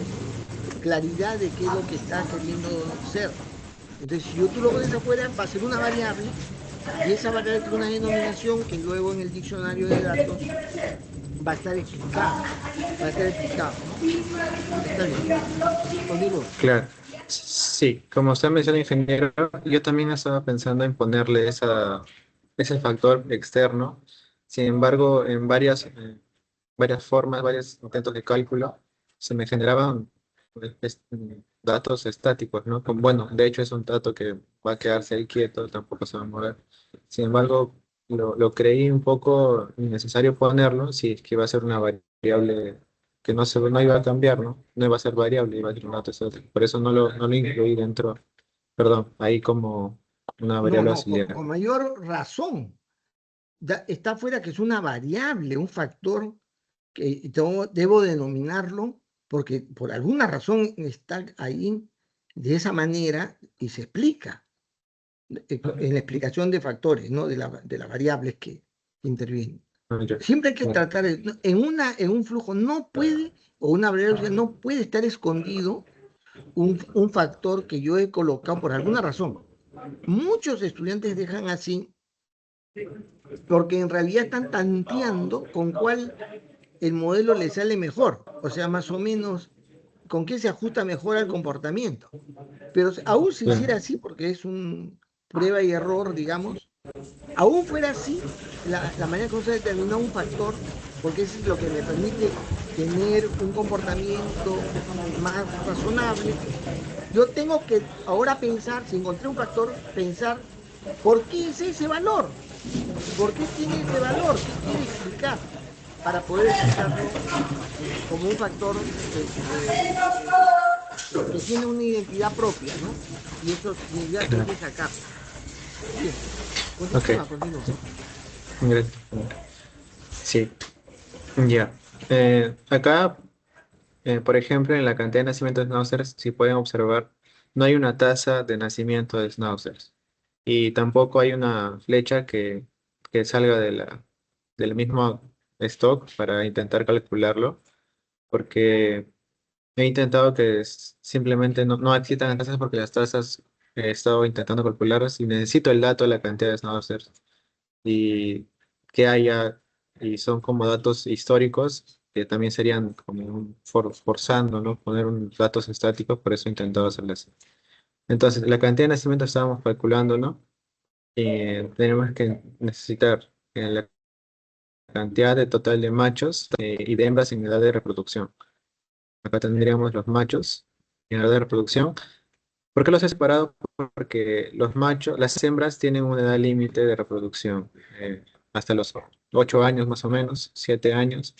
claridad de qué es lo que está queriendo ser. Entonces, si tú lo pones afuera, va a ser una variable, y esa variable tiene una denominación que luego en el diccionario de datos va a estar explicado, va a estar explicado, ¿no? Está bien, continúo. Claro. Sí, como usted menciona, ingeniero, yo también estaba pensando en ponerle ese factor externo. Sin embargo, en varias formas, varios intentos de cálculo, se me generaban datos estáticos, ¿no? Bueno, de hecho es un dato que va a quedarse ahí quieto, tampoco se va a mover. Sin embargo, lo creí un poco innecesario ponerlo si es que va a ser una variable que no iba a cambiar, ¿no? No iba a ser variable, iba a ser un dato estático. Por eso no lo incluí dentro, perdón, ahí como una No, variable no, auxiliar. con mayor razón. Está afuera que es una variable, un factor que debo denominarlo porque por alguna razón está ahí de esa manera y se explica en la explicación de factores, ¿no? De las variables que intervienen. Ah, ya. Siempre hay que Bueno, tratar, en un flujo no puede, o una variable no puede estar escondido un factor que yo he colocado por alguna razón. Muchos estudiantes dejan así porque en realidad están tanteando con cuál el modelo le sale mejor, o sea, más o menos con qué se ajusta mejor al comportamiento. Pero aún se hiciera claro. así, porque es un prueba y error, digamos, aún fuera así, la manera como se determinó un factor, porque eso es lo que me permite tener un comportamiento más razonable, yo tengo que ahora pensar, si encontré un factor, pensar, ¿por qué es ese valor? ¿Por qué tiene ese valor? ¿Qué quiere explicar? Para poder explicarlo como un factor que tiene una identidad propia, ¿no? Y esa identidad tengo Claro. que sacarla. Bien, Ok, continúa, continúa. gracias. Sí, ya. Acá, por ejemplo, en la cantidad de nacimientos de schnauzers, si pueden observar, no hay una tasa de nacimiento de schnauzers y tampoco hay una flecha que salga del mismo stock para intentar calcularlo, porque he intentado que simplemente no existan tasas porque las tasas he estado intentando calcularlas y necesito el dato de la cantidad de schnauzers y que haya, y son como datos históricos, que también serían como forzando, ¿no? Poner datos estáticos, por eso he intentado hacerlo así. Entonces, la cantidad de nacimientos estábamos calculando, ¿no? Tenemos que necesitar la cantidad de total de machos y de hembras en edad de reproducción. Acá tendríamos los machos en edad de reproducción. ¿Por qué los he separado? Porque los machos, las hembras tienen una edad límite de reproducción, hasta los 8 años más o menos, 7 años.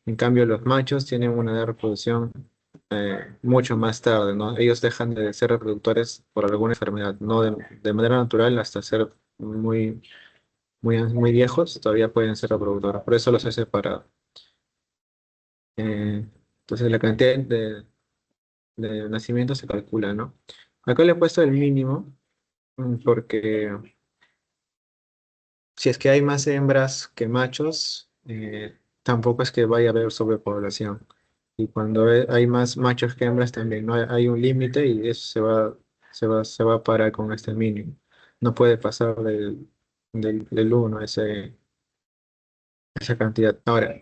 En cambio, los machos tienen una edad de reproducción mucho más tarde, ¿no? Ellos dejan de ser reproductores por alguna enfermedad, no de manera natural hasta ser muy viejos, todavía pueden ser reproductores. Por eso los he separado. Entonces, la cantidad de nacimientos se calcula, ¿no? Acá le he puesto el mínimo. Porque si es que hay más hembras que machos, tampoco es que vaya a haber sobrepoblación. Y cuando hay más machos que hembras también, ¿no? Hay un límite y eso se va a parar con este mínimo. No puede pasar del 1 esa cantidad. Ahora,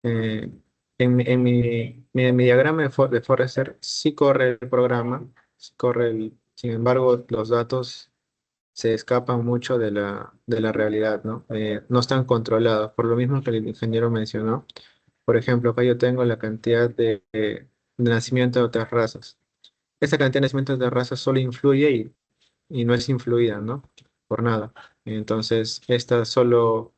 eh, en mi diagrama de Forrester sí corre el programa, sí corre sin embargo, los datos se escapan mucho de la realidad, ¿no? No están controlados, por lo mismo que el ingeniero mencionó. Por ejemplo, acá yo tengo la cantidad de nacimiento de otras razas. Esta cantidad de nacimientos de razas solo influye y no es influida, ¿no? Por nada. Entonces, esta solo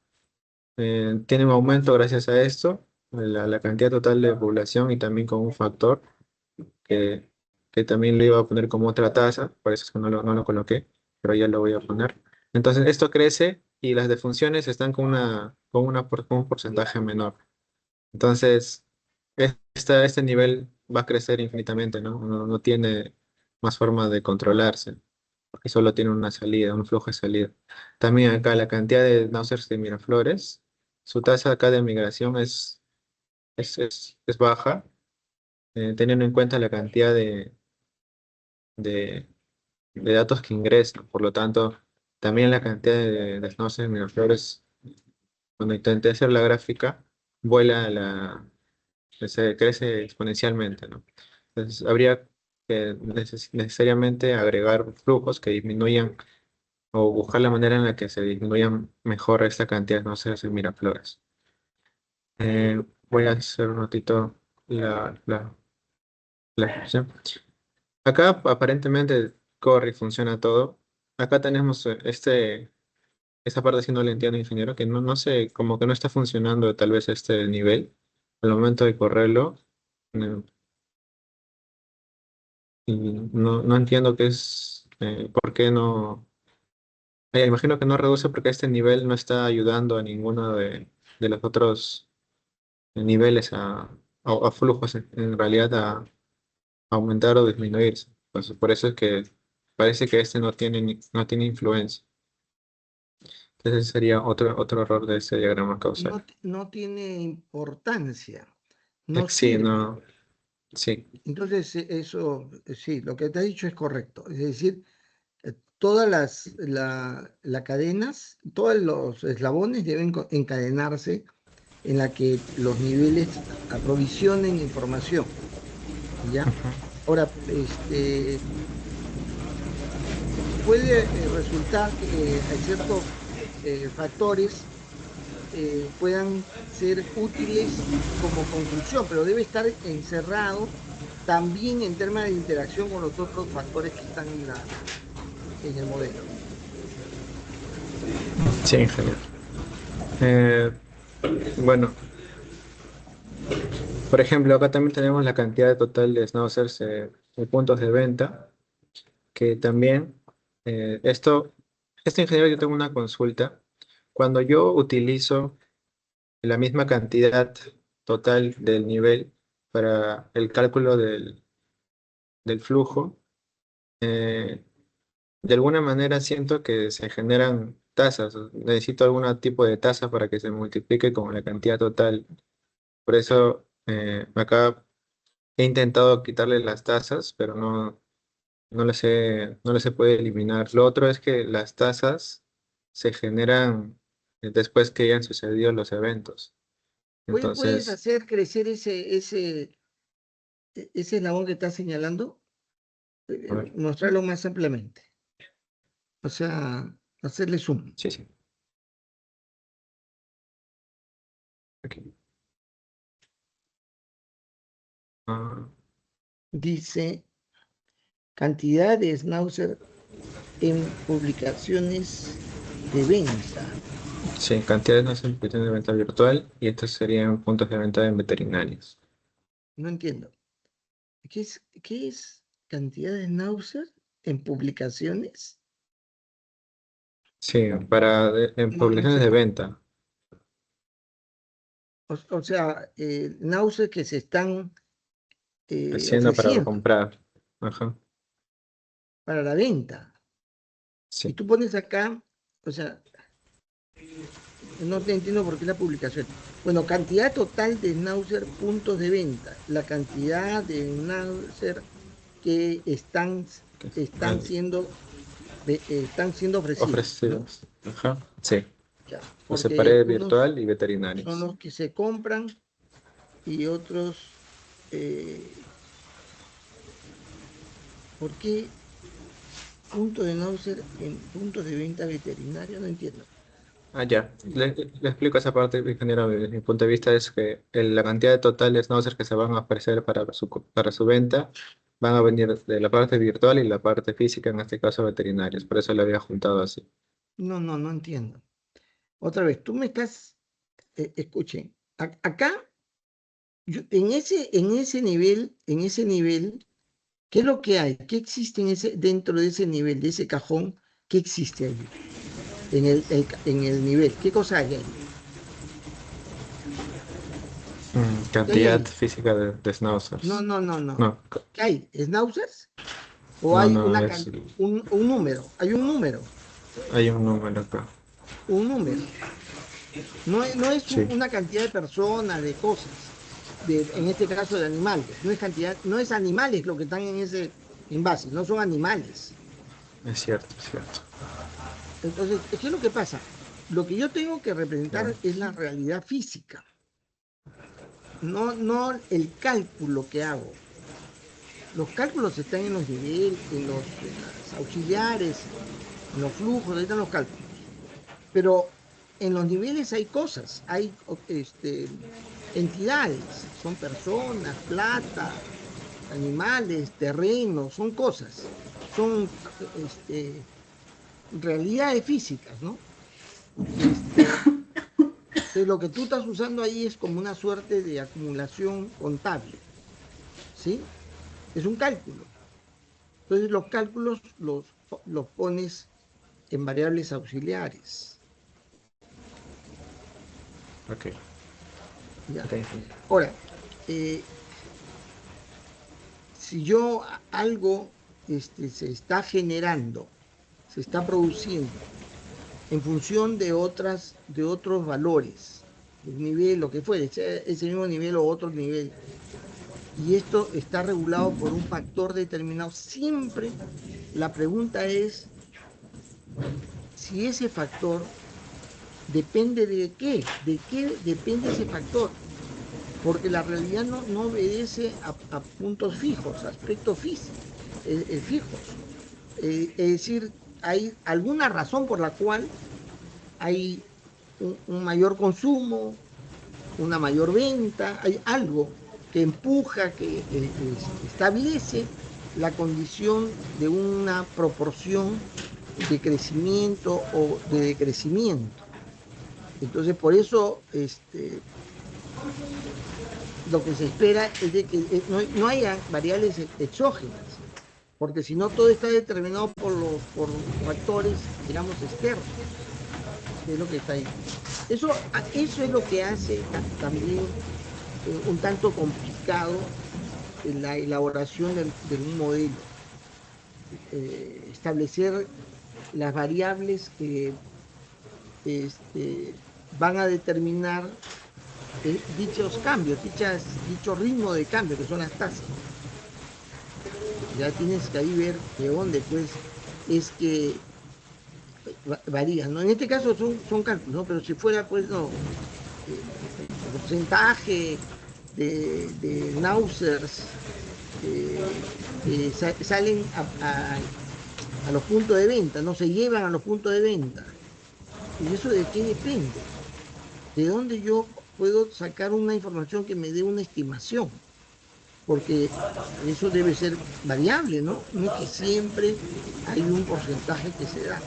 tiene un aumento gracias a esto, la cantidad total de población y también con un factor que, que también lo iba a poner como otra tasa, por eso es que no lo coloqué, pero ya lo voy a poner. Entonces, esto crece y las defunciones están con un porcentaje menor. Entonces, este nivel va a crecer infinitamente, ¿no? No tiene más forma de controlarse, porque solo tiene una salida, un flujo de salida. También acá la cantidad de náuseas de Miraflores, su tasa acá de migración es baja, teniendo en cuenta la cantidad de, de datos que ingresan. Por lo tanto, también la cantidad de náuseas de Miraflores, cuando intenté hacer la gráfica, vuela se crece exponencialmente, ¿no? Entonces, habría que necesariamente agregar flujos que disminuyan o buscar la manera en la que se disminuyan mejor esta cantidad, no sé, de Miraflores. Voy a hacer un ratito la ejecución. Acá aparentemente corre y funciona todo. Acá tenemos esta parte, si no le entiendo, ingeniero, que no sé, como que no está funcionando tal vez este nivel al momento de correrlo. eh, Y no entiendo qué es, por qué no. Imagino que no reduce porque este nivel no está ayudando a ninguno de los otros niveles a flujos en realidad a aumentar o disminuirse. Entonces, por eso es que parece que este no tiene influencia. Entonces sería otro error de este diagrama causal. No tiene importancia, no Sí, sirve. no, sí. Entonces, eso, sí, lo que te ha dicho es correcto. Es decir, todas las cadenas, todos los eslabones deben encadenarse en la que los niveles aprovisionen información, ¿ya? Ahora, puede resultar que hay ciertos factores puedan ser útiles como conclusión, pero debe estar encerrado también en términos de interacción con los otros factores que están en el modelo. Sí, ingeniero. Eh, bueno, por ejemplo, acá también tenemos la cantidad total de schnauzers de puntos de venta, que también, este ingeniero, yo tengo una consulta. Cuando yo utilizo la misma cantidad total del nivel para el cálculo del flujo, eh, de alguna manera siento que se generan tasas. Necesito algún tipo de tasa para que se multiplique con la cantidad total. Por eso, acá he intentado quitarle las tasas, pero no les se puede eliminar. Lo otro es que las tasas se generan después que hayan sucedido los eventos. ¿Puedes Entonces, hacer crecer ese eslabón que estás señalando? a ver, Mostrarlo más ampliamente. O sea, hacerle zoom. sí, sí, aquí. Ah, Dice cantidad de Schnauzer en publicaciones de venta. sí, cantidades no son cuestiones de venta virtual y estos serían puntos de venta en veterinarios. No entiendo. ¿Qué es cantidad de Schnauzer en publicaciones? Sí, en No publicaciones de sé. venta, O sea, náuseas que se están haciendo para ofreciendo comprar. Ajá, para la venta. Y sí. tú pones acá, o sea, no te entiendo por qué la publicación. Bueno, cantidad total de Schnauzer puntos de venta, la cantidad de Schnauzer que están Al- siendo ofrecidos, ¿no? Ofrecidos. Ajá, sí. Ya, Lo porque separé unos virtual y son veterinarios. los que se compran y otros, eh, ¿por qué punto de Nauser en puntos de venta veterinaria? No entiendo. Ah, ya. Le explico esa parte, ingeniero. Desde mi punto de vista es que la cantidad de totales snowsers que se van a ofrecer para su venta van a venir de la parte virtual y la parte física, en este caso veterinarios. Por eso lo había juntado así. No entiendo. Otra vez, tú me estás, escuchen, acá, en ese nivel, ¿qué es lo que hay? ¿Qué existe dentro de ese nivel, de ese cajón? ¿Qué existe allí? En el nivel, ¿qué cosa hay ahí? ¿Qué hay Cantidad ahí? física de No, schnauzers. no, no, no. No, ¿Qué hay? ¿Schnauzers? ¿O no, hay no, es, un número? Hay un número, hay un número acá. un número. No es Sí, una cantidad de personas, de cosas, en este caso de animales. No es cantidad, no es animales lo que están en ese envase, no son animales. es cierto, es cierto. Entonces, ¿qué es lo que pasa? Lo que yo tengo que Ya. representar es la realidad física, no el cálculo que hago. Los cálculos están en los niveles, en las auxiliares, en los flujos, ahí están los cálculos. Pero en los niveles hay cosas, hay entidades, son personas, plata, animales, terrenos, son cosas, son realidades físicas, ¿no? Este, entonces lo que tú estás usando ahí es como una suerte de acumulación contable, ¿sí? Es un cálculo. Entonces los cálculos los pones en variables auxiliares, Ok, ¿ya? ok, entiendo. Ahora, eh, si yo algo se está generando, se está produciendo en función de otros valores, de un nivel, lo que fuere, sea ese mismo nivel o otro nivel, y esto está regulado por un factor determinado, siempre la pregunta es si ese factor depende de qué depende ese factor, porque la realidad no obedece a puntos fijos, a aspectos fijos. Es decir, hay alguna razón por la cual hay un mayor consumo, una mayor venta, hay algo que empuja, que establece la condición de una proporción de crecimiento o de decrecimiento. Entonces, por eso lo que se espera es de que no haya variables exógenas, porque si no todo está determinado por factores, digamos, externos, que es lo que está ahí. Eso es lo que hace también un tanto complicado la elaboración de un modelo. Establecer las variables que van a determinar dichos cambios, dicho ritmo de cambio, que son las tasas. Ya tienes que ahí ver de dónde, pues, es que varía, ¿no? En este caso son cálculos, ¿no? Pero si fuera, pues, no, el porcentaje de náuseas que salen a los puntos de venta, no se llevan a los puntos de venta. ¿Y eso de qué depende? ¿De dónde yo puedo sacar una información que me dé una estimación? Porque eso debe ser variable, ¿no? No es que siempre hay un porcentaje que se da.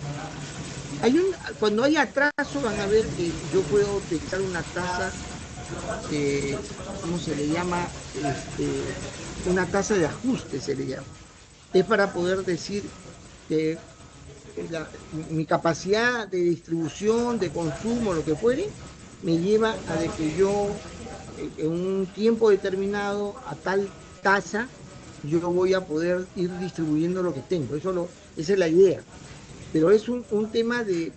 Cuando hay atraso van a ver que yo puedo utilizar una tasa, ¿cómo se le llama? Una tasa de ajuste se le llama. Es para poder decir que mi capacidad de distribución, de consumo, lo que fuere, me lleva a de que yo en un tiempo determinado, a tal tasa, yo voy a poder ir distribuyendo lo que tengo. Esa es la idea. Pero es un tema este,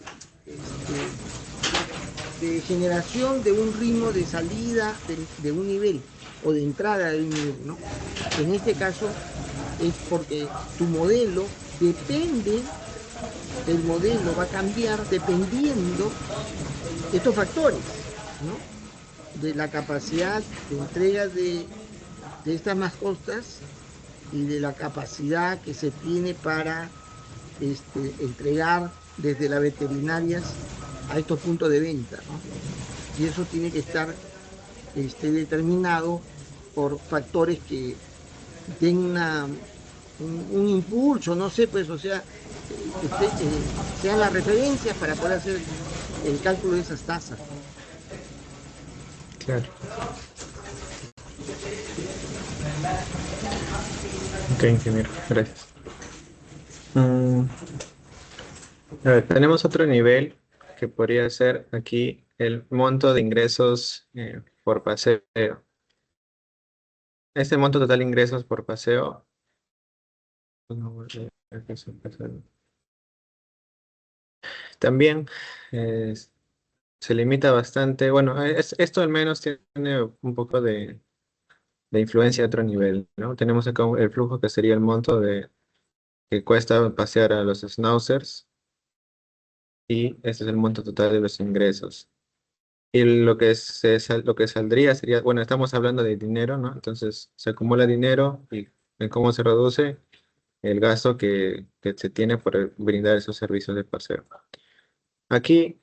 de generación de un ritmo de salida de un nivel o de entrada de un nivel, ¿no? En este caso es porque tu modelo depende, el modelo va a cambiar dependiendo de estos factores, ¿no? De la capacidad de entrega de estas mascotas y de la capacidad que se tiene para entregar desde las veterinarias a estos puntos de venta, ¿no? Y eso tiene que estar determinado por factores que den un impulso, no sé, pues, o sea, sean las referencias para poder hacer el cálculo de esas tasas, ¿no? Claro. Ok, ingeniero, gracias. Mm, a ver, tenemos otro nivel que podría ser aquí el monto de ingresos por paseo. Este monto total de ingresos por paseo. También eh, se limita bastante. Bueno, esto al menos tiene un poco de influencia a otro nivel, ¿no? Tenemos acá el flujo que sería el monto que cuesta pasear a los schnauzers y este es el monto total de los ingresos. Y lo que saldría sería, bueno, estamos hablando de dinero, ¿no? Entonces se acumula dinero y en cómo se reduce el gasto que se tiene por brindar esos servicios de paseo. Aquí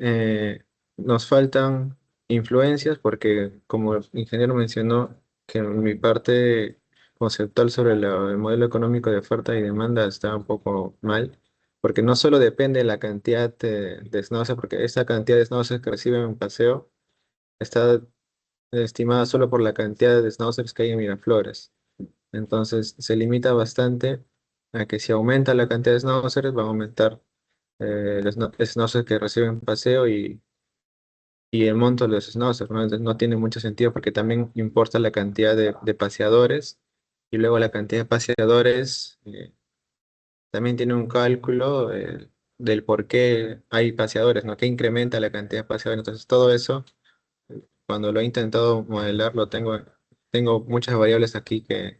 nos faltan influencias porque, como el ingeniero mencionó, que mi parte conceptual sobre el modelo económico de oferta y demanda está un poco mal, porque no solo depende de la cantidad de schnauzers, porque esa cantidad de schnauzers que reciben en paseo está estimada solo por la cantidad de schnauzers que hay en Miraflores. Entonces se limita bastante a que si aumenta la cantidad de schnauzers, va a aumentar los schnauzers que reciben paseo y el monto de los schnauzers, ¿no? Entonces no tiene mucho sentido porque también importa la cantidad de paseadores y luego la cantidad de paseadores también tiene un cálculo del por qué hay paseadores, ¿no? Que incrementa la cantidad de paseadores. Entonces todo eso, cuando lo he intentado modelar, tengo muchas variables aquí que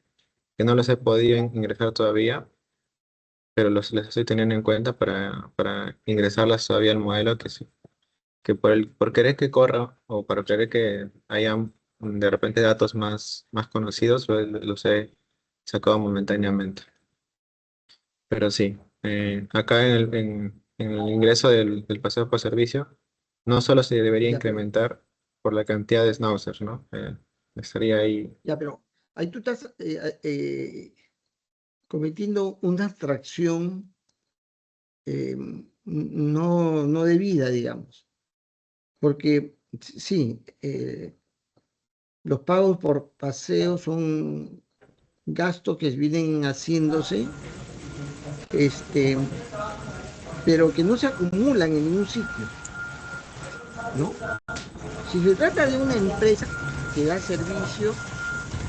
no los he podido ingresar todavía, pero les estoy teniendo en cuenta para ingresarlas todavía al modelo que por querer que corra o para querer que haya de repente datos más conocidos, los he sacado momentáneamente. Pero sí, acá en el ingreso del paseo por servicio, no solo se debería Ya, pero, incrementar por la cantidad de schnauzers, ¿no? Estaría ahí. ya, pero ahí tú estás cometiendo una abstracción no debida, digamos, porque sí, los pagos por paseo son gastos que vienen haciéndose, pero que no se acumulan en ningún sitio, ¿no? Si se trata de una empresa que da servicio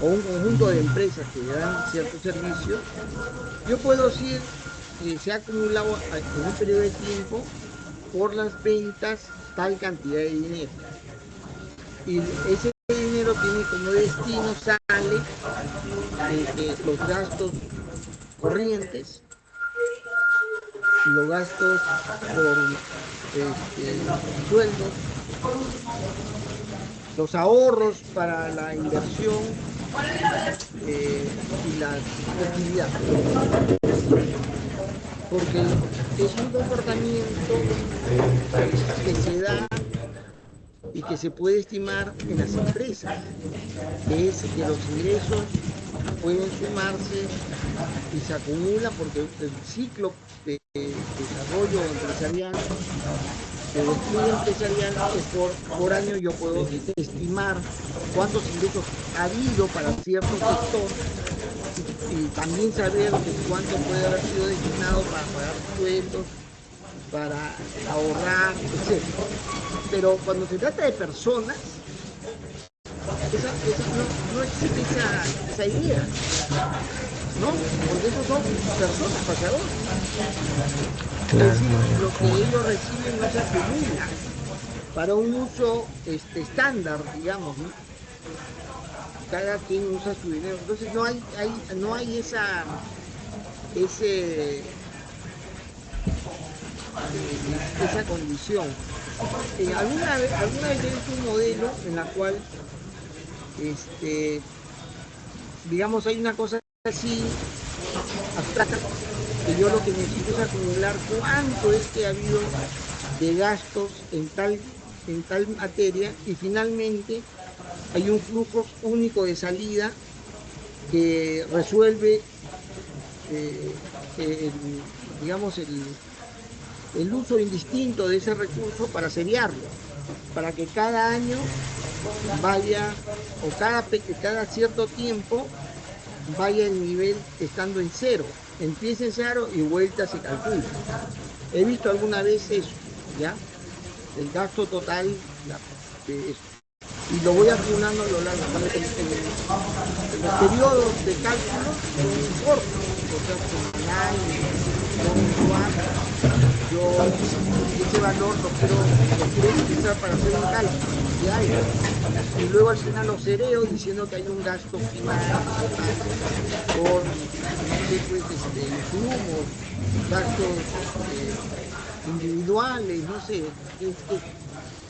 o un conjunto de empresas que dan cierto servicio, yo puedo decir que se ha acumulado en un periodo de tiempo por las ventas tal cantidad de dinero. Y ese dinero tiene como destino, sale de los gastos corrientes, los gastos por sueldos, los ahorros para la inversión y las utilidades. Porque es un comportamiento que se da y que se puede estimar en las empresas, que es que los ingresos pueden sumarse y se acumula porque el ciclo de desarrollo empresarial, de despliegue empresarial, por año yo puedo estimar cuántos ingresos ha habido para cierto sector y también saber de cuánto puede haber sido destinado para pagar sueldos, para ahorrar, etc. Pero cuando se trata de personas, no existe esa idea, ¿no? Porque esos son personas pasadoras. Es Claro, decir, lo que ellos reciben no se acumula para un uso estándar, digamos, ¿no? Cada quien usa su dinero. Entonces no hay ese, esa condición. Alguna vez he visto un modelo en la cual, digamos, hay una cosa así abstracta, que yo lo que necesito es acumular cuánto es que ha habido de gastos en tal materia y finalmente hay un flujo único de salida que resuelve, digamos, el uso indistinto de ese recurso para seriarlo, para que cada año vaya, o cada cierto tiempo, vaya el nivel estando en cero. Empieza en cero y vuelta se calcula. He visto alguna vez eso, ¿ya? El gasto total de eso. y lo voy acumulando a lo largo. Los periodos de cálculo son cortos, o sea, semanal, mensual. Yo ese valor lo quiero utilizar para hacer un cálculo diario y luego al final lo cereo diciendo que hay un gasto final que se paga por, no sé, pues, insumos, gastos individuales, no sé,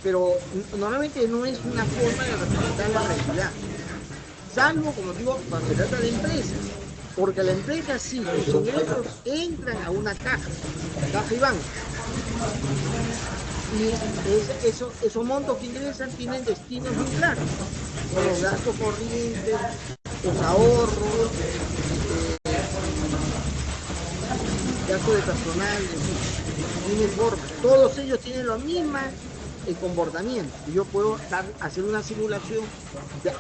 pero normalmente no es una forma de representar la realidad, salvo, como digo, cuando se trata de empresas, porque la empresa sí, los ingresos entran a una caja y banco, y esos montos que ingresan tienen destinos muy claros. Son los gastos corrientes, los ahorros, eh, gastos de personal, en fin, tiene forma. Todos ellos tienen la misma comportamiento. Y yo puedo hacer una simulación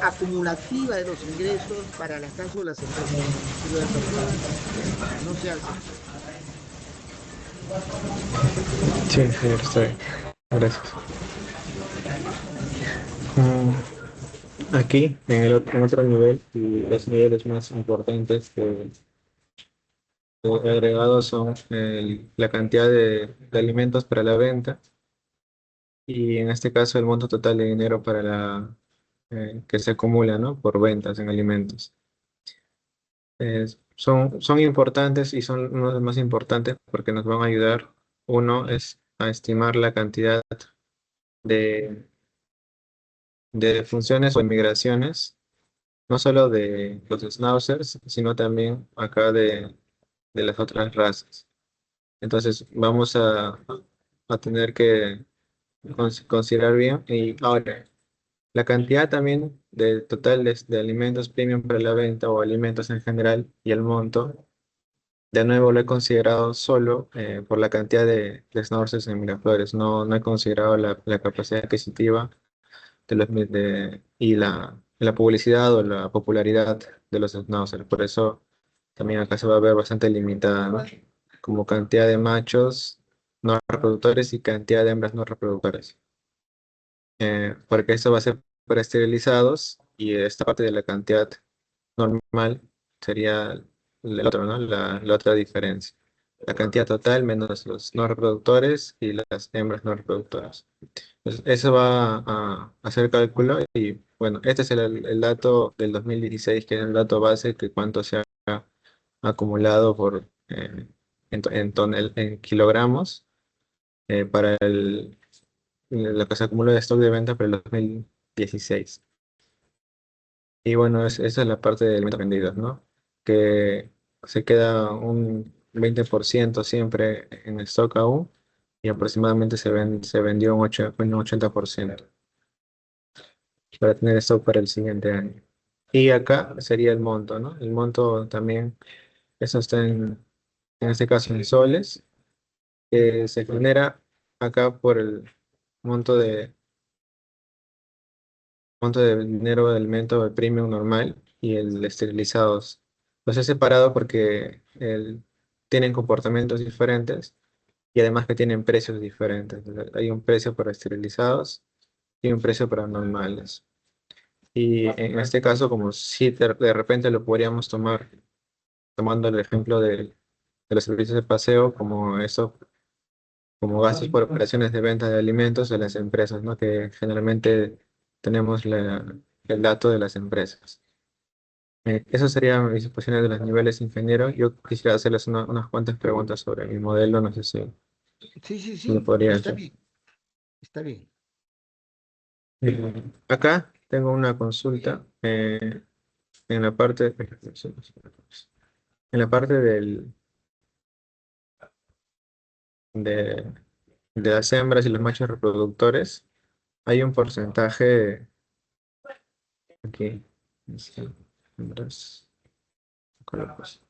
acumulativa de los ingresos para el caso de las empresas. Pero de personas no se hace. Sí, señor, está bien. Gracias. Mm, Aquí, en otro nivel, y los niveles más importantes que he agregado son la cantidad de alimentos para la venta y en este caso el monto total de dinero para que se acumula, ¿no? Por ventas en alimentos. Son importantes y son uno de los más importantes porque nos van a ayudar. Uno es a estimar la cantidad de, de funciones o migraciones, no solo de los schnauzers, sino también acá de las otras razas. Entonces vamos a tener que considerar bien. Y ahora, la cantidad también de total de alimentos premium para la venta o alimentos en general y el monto, de nuevo lo he considerado solo por la cantidad de schnauzers en Miraflores. No he considerado la capacidad adquisitiva y la publicidad o la popularidad de los schnauzers. Por eso también acá se va a ver bastante limitada, ¿no? Como cantidad de machos no reproductores y cantidad de hembras no reproductoras. Porque esto va a ser para esterilizados y esta parte de la cantidad normal sería el otro, ¿no? La otra diferencia. La cantidad total menos los no reproductores y las hembras no reproductoras. Pues eso va a hacer cálculo y bueno, este es el dato del 2016 que es el dato base que cuánto se ha acumulado en kilogramos para lo que se acumula de stock de venta para el 2016. Y bueno, esa es la parte de alimentos vendidos, ¿no? Que se queda un 20% siempre en stock aún y aproximadamente se vendió un 80% para tener stock para el siguiente año. Y acá sería el monto, ¿no? El monto también, eso está en este caso en soles, que se genera acá por el monto monto de dinero de alimento el premium normal y el esterilizados. Los he separado porque tienen comportamientos diferentes y además que tienen precios diferentes. Hay un precio para esterilizados y un precio para normales. Y en este caso, como si de repente lo podríamos tomar, tomando el ejemplo de los servicios de paseo, como eso, como gastos por operaciones de venta de alimentos de las empresas, ¿no? Que generalmente tenemos el dato de las empresas. Eso serían mis exposiciones de los niveles ingeniero. Yo quisiera hacerles unas cuantas preguntas sobre mi modelo, no sé Sí, sí, si lo sí, podría está hacer. bien, está bien. Acá tengo una consulta en la parte, en la parte de, de las hembras y los machos reproductores. Hay un porcentaje aquí. Este, hembras, colocos.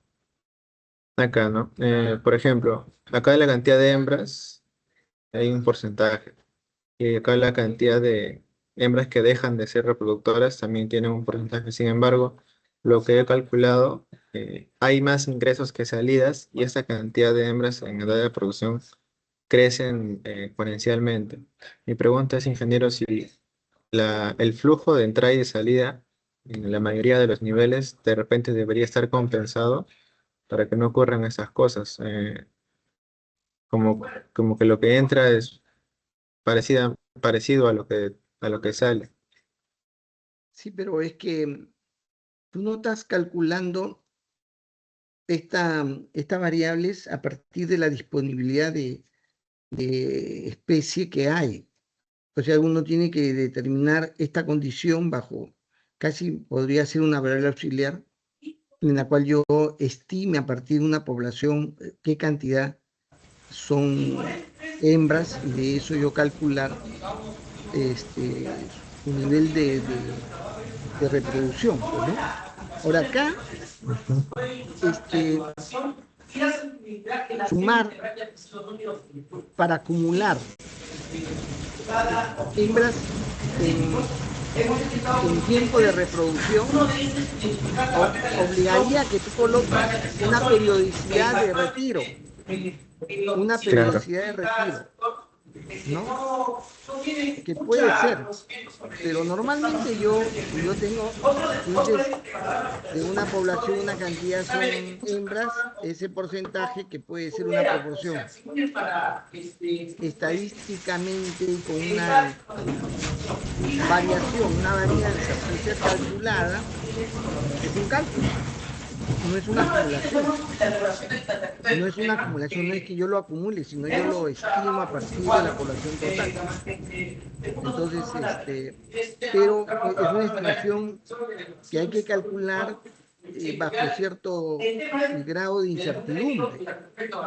Acá, ¿no? Por ejemplo, acá de la cantidad de hembras hay un porcentaje. Y acá la cantidad de hembras que dejan de ser reproductoras también tienen un porcentaje. Sin embargo, lo que he calculado, hay más ingresos que salidas y esta cantidad de hembras en edad de producción crecen exponencialmente. Mi pregunta es, ingeniero, si el flujo de entrada y de salida en la mayoría de los niveles de repente debería estar compensado para que no ocurran esas cosas. Como, como que lo que entra es parecido a lo que sale. Sí, pero es que tú no estás calculando estas variables a partir de la disponibilidad de especie que hay. O sea, uno tiene que determinar esta condición bajo, casi podría ser una variable auxiliar, en la cual yo estime a partir de una población qué cantidad son hembras y de eso yo calcular su nivel de reproducción, pues, ¿no? Ahora acá, Ujú. sumar para acumular hembras en tiempo de reproducción obligaría a que tú coloques una periodicidad de retiro, una Claro, periodicidad de retiro, ¿no? Que puede ser, pero normalmente si yo tengo, tú dices, de una población, una cantidad son hembras, ese porcentaje que puede ser una proporción estadísticamente y con una variación, una varianza puede ser calculada, es un cálculo, no es una acumulación. No es una acumulación, no es que yo lo acumule, sino yo lo estimo a partir de la población total. Entonces, pero es una estimación que hay que calcular bajo cierto grado de incertidumbre,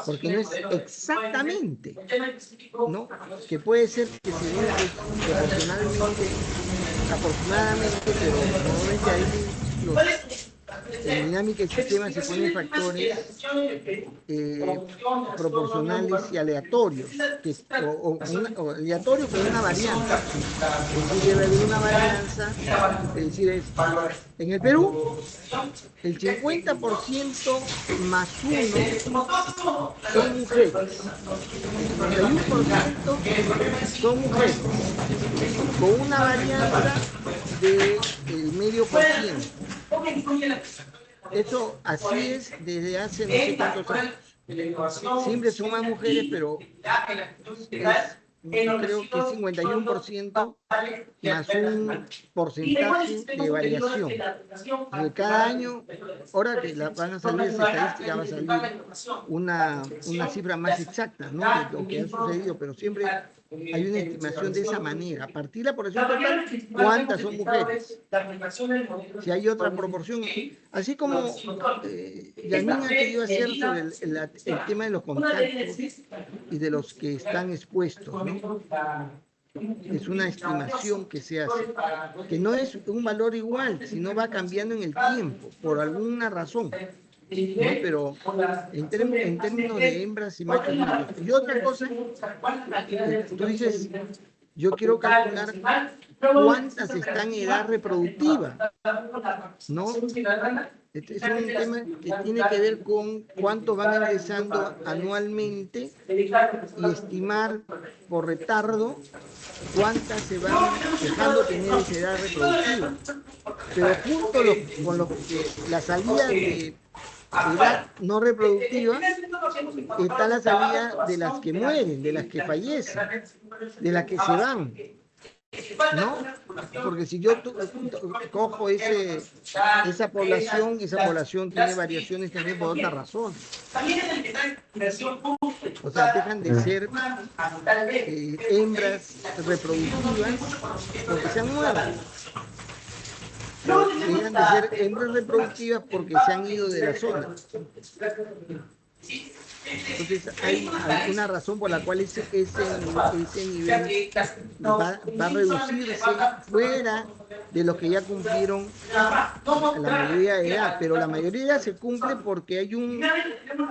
porque no es exactamente, ¿no? Que puede ser que se dé pues, proporcionalmente, aproximadamente, pero normalmente ahí en dinámica del sistema se ponen factores proporcionales y aleatorios, o aleatorio con una varianza. Es decir, debe haber una varianza, es decir, en el Perú, el 50% más uno son mujeres, el 51% son mujeres, con una varianza del medio por ciento. Eso así es desde hace no sé cuántos años. Siempre son más mujeres, pero creo que es 51% más un porcentaje de variación. Entonces, cada año, ahora que van a salir esa estadística, va a salir una cifra más exacta, ¿no? De lo que ha sucedido, pero siempre hay una estimación de esa manera. A partir de la población total, ¿cuántas son mujeres? Si hay otra proporción, así como Yasmín ha querido hacer sobre el tema de los contactos y de los que están expuestos, ¿no? Es una estimación que se hace, que no es un valor igual, sino va cambiando en el tiempo, por alguna razón, ¿no? Pero en términos de hembras y machos vivos. Y otra cosa, tú dices, yo quiero calcular cuántas están en edad reproductiva, ¿no? Este es un tema que tiene que ver con cuánto van ingresando anualmente y estimar por retardo cuántas se van dejando tener esa edad reproductiva. Pero junto con la salida de edad no reproductiva está la salida de las que mueren, de las que fallecen, de las que se van, ¿no? Porque si yo cojo esa población tiene variaciones también por otras razones. O sea, dejan de ser hembras reproductivas porque se han muerto. O dejan de ser hembras reproductivas porque se han ido de la zona. Entonces hay alguna razón por la cual ese nivel va a reducirse fuera de los que ya cumplieron la mayoría de edad, pero la mayoría de edad se cumple porque hay un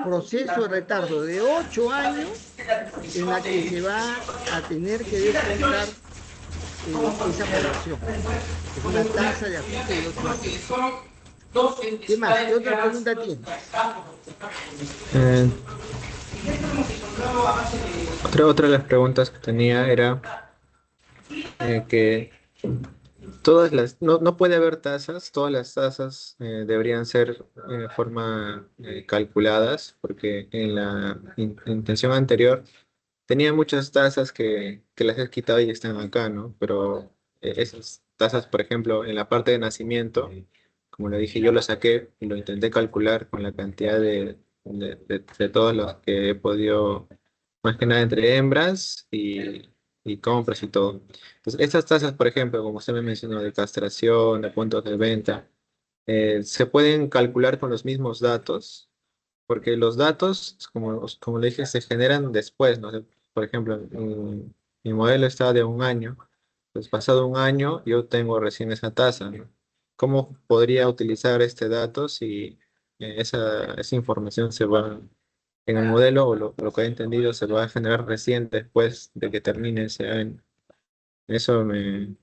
proceso de retardo de 8 años en la que se va a tener que descontar esa población. Es una tasa de ajuste de 8 años. ¿Qué más? ¿Qué otra pregunta tienes? Eh, otra de las preguntas que tenía era que No puede haber tasas, todas las tasas deberían ser de forma calculadas, porque en la intención anterior tenía muchas tasas que las he quitado y están acá, ¿no? Pero esas tasas, por ejemplo, en la parte de nacimiento, como le dije, yo lo saqué y lo intenté calcular con la cantidad de todos los que he podido, más que nada entre hembras y compras y todo. Entonces, estas tasas, por ejemplo, como usted me mencionó, de castración, de puntos de venta, se pueden calcular con los mismos datos, porque los datos, como le dije, se generan después, ¿no? Por ejemplo, mi modelo está de un año, pues pasado un año yo tengo recién esa tasa, ¿no? ¿Cómo podría utilizar este dato si esa información se va en el modelo o lo que he entendido se va a generar recién después de que termine ese año? Eso me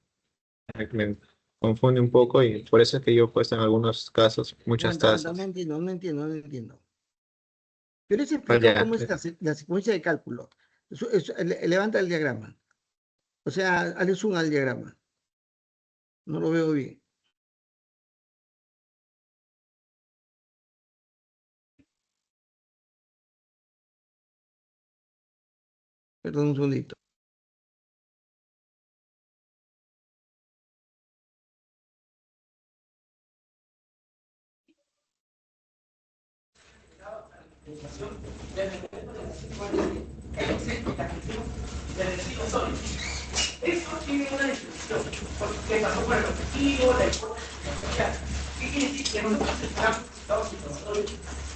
confunde un poco y por eso es que yo he puesto en algunos casos muchas Aguanta, aguanta, no tasas. entiendo, no entiendo, no entiendo. Yo les he Ah, explicado ya. cómo es la secuencia de cálculo. Levanta el diagrama. O sea, hazle zoom al diagrama. No lo veo bien. Perdón un segundito. Esto tiene una descripción, porque pasó por el objetivo, la economía, ¿qué quiere decir? Que nosotros estamos Estados Unidos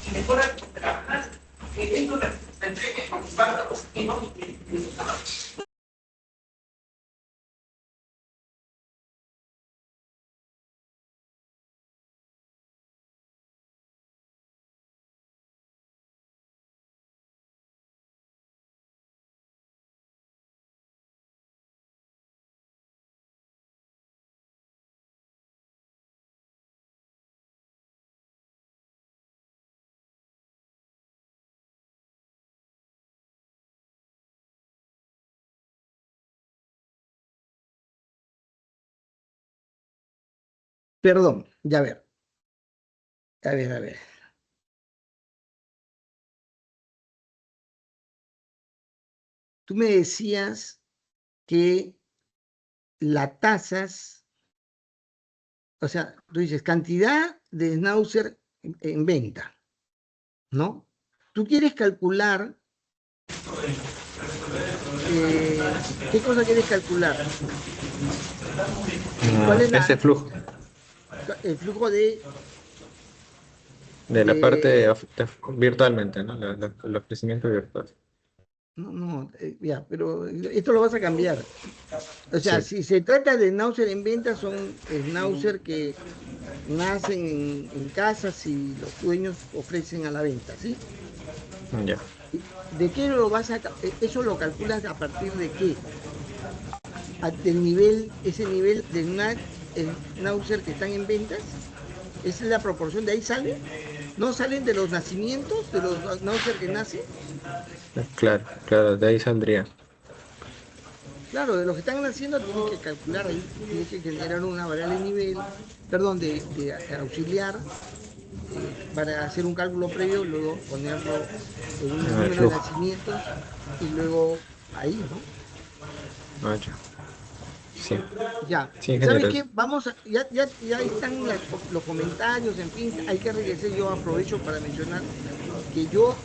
y mejora trabajar dentro de la entrega de los y no. Perdón, ya ver, a ver, a ver. Tú me decías que las tasas, o sea, tú dices cantidad de Schnauzer en venta, ¿no? Tú quieres calcular, ¿qué cosa quieres calcular? ¿Cuál es Ese flujo el flujo de, de la parte de virtualmente, ¿no? El ofrecimiento virtual. no, no, ya, pero esto lo vas a cambiar. O sea, Sí, si se trata de Schnauzer en venta, son Schnauzer que nacen en casas y los dueños ofrecen a la venta, ¿sí? ya. ¿De qué lo vas a, eso lo calculas a partir de qué? Del nivel, ese nivel de Schnauzer que están en ventas, esa es la proporción, de ahí sale, no salen de los nacimientos, de los Schnauzer que nacen. Claro, claro, de ahí saldría. Claro, de los que están naciendo tienes que calcular ahí, tienes que generar una variable de nivel, perdón, de auxiliar para hacer un cálculo previo, luego ponerlo en un El número de flujo. nacimientos y luego ahí, ¿no? Ah, ya. Sí, Ya, sí, ¿sabes general. qué? Ya están los comentarios, en fin, hay que regresar. Yo aprovecho para mencionar que yo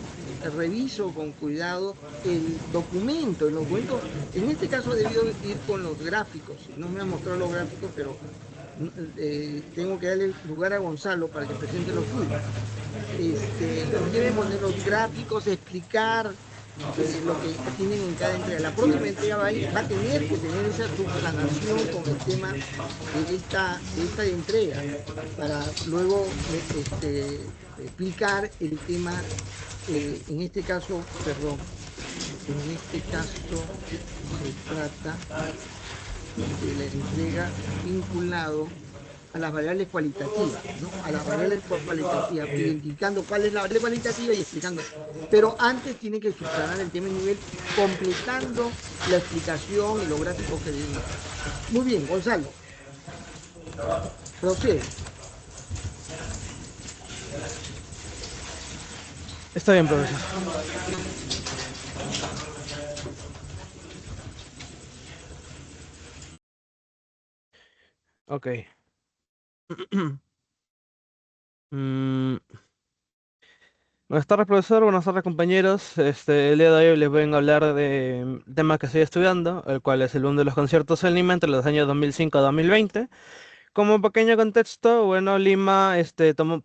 reviso con cuidado el documento, en este caso debió ir con los gráficos, no me ha mostrado los gráficos, pero tengo que darle lugar a Gonzalo para que presente lo suyo. Debe poner los gráficos, explicar lo que tienen en cada entrega. La próxima entrega va a tener que tener esa subplanación con el tema de esta entrega, para luego explicar el tema, en este caso, perdón, en este caso se trata de la entrega vinculado. a las variables cualitativas, ¿no? A las variables cualitativas, identificando cuál es la variable cualitativa y explicando. Pero antes tiene que subsanar el tema de nivel, completando la explicación y los gráficos que deben estar. Muy bien, Gonzalo, procede. Está bien, profesor. Ok. Mm, Buenas tardes, profesor. Buenas tardes, compañeros. El día de hoy les voy a hablar de temas que estoy estudiando, el cual es el boom de los conciertos en Lima entre los años 2005 a 2020. Como pequeño contexto, bueno, Lima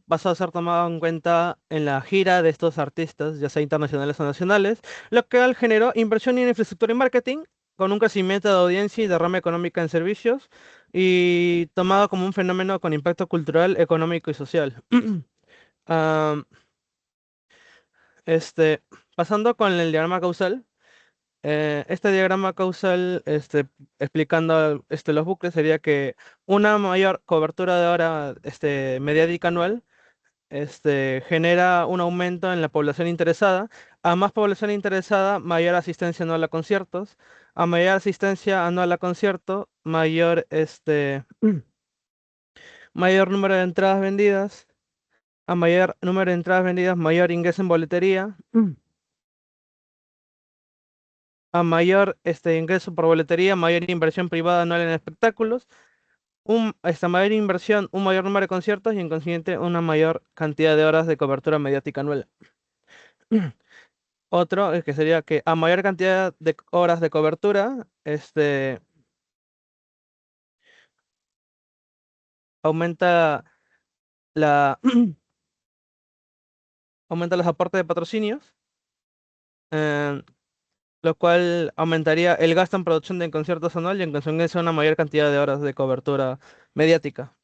pasó a ser tomado en cuenta en la gira de estos artistas, ya sea internacionales o nacionales, lo que generó inversión en infraestructura y marketing, con un crecimiento de audiencia y derrama económica en servicios, y tomado como un fenómeno con impacto cultural, económico y social. Am, este, Pasando con el diagrama causal. Este diagrama causal, explicando los bucles, sería que una mayor cobertura de hora mediática anual genera un aumento en la población interesada. A más población interesada, mayor asistencia anual a conciertos. A mayor asistencia anual a concierto, mayor número de entradas vendidas. A mayor número de entradas vendidas, mayor ingreso en boletería. A mayor ingreso por boletería, mayor inversión privada anual en espectáculos. Esta mayor inversión, un mayor número de conciertos y en consiguiente una mayor cantidad de horas de cobertura mediática anual. Otro es que sería que a mayor cantidad de horas de cobertura, aumenta la aumenta los aportes de patrocinios, eh, lo cual aumentaría el gasto en producción de conciertos anual y en consecuencia una mayor cantidad de horas de cobertura mediática.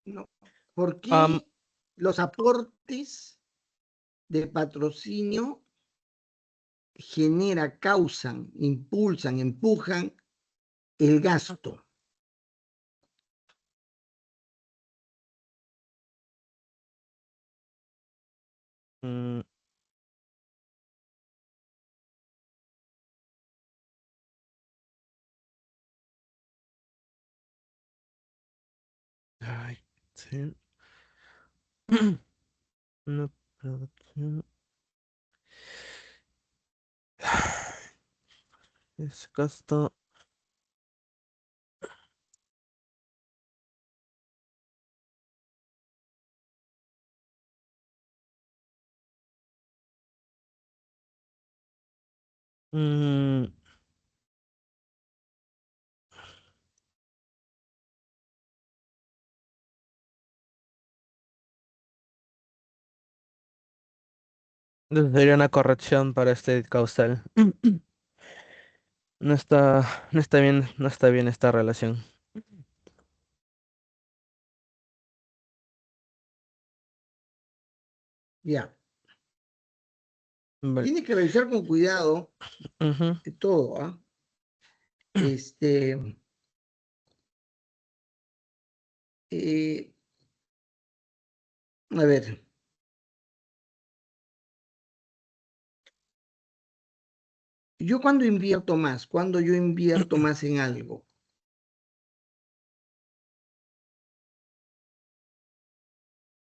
¿No? ¿Por Am- qué los aportes de patrocinio causan, impulsan, empujan el gasto? mm, Ay, sí. Una producción. Es gasto. mm, Sería una corrección para este causal. No está bien, no está bien esta relación. Ya. Vale. Tiene que revisar con cuidado Ujú. todo, ¿ah? Este, eh, a ver, yo cuando yo invierto más en algo,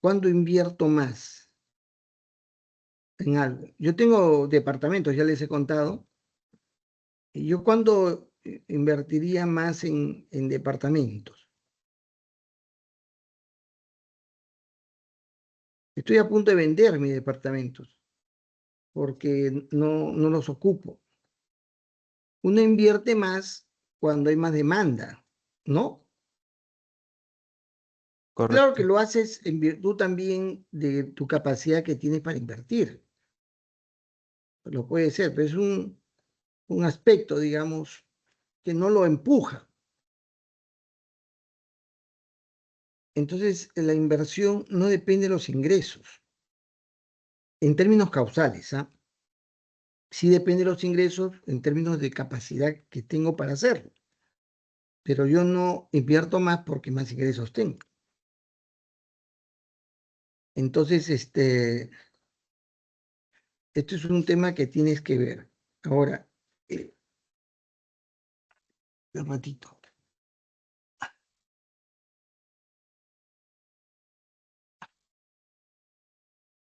cuando invierto más en algo. Yo tengo departamentos, ya les he contado, y yo cuando invertiría más en departamentos. Estoy a punto de vender mis departamentos porque no los ocupo. Uno invierte más cuando hay más demanda, ¿no? Claro que Correcto. lo haces en virtud también de tu capacidad que tienes para invertir. Lo puede ser, pero es un aspecto, digamos, que no lo empuja. Entonces, la inversión no depende de los ingresos, en términos causales, ¿ah? Sí depende de los ingresos en términos de capacidad que tengo para hacerlo. pero yo no invierto más porque más ingresos tengo. Entonces, esto es un tema que tienes que ver. Ahora, un ratito.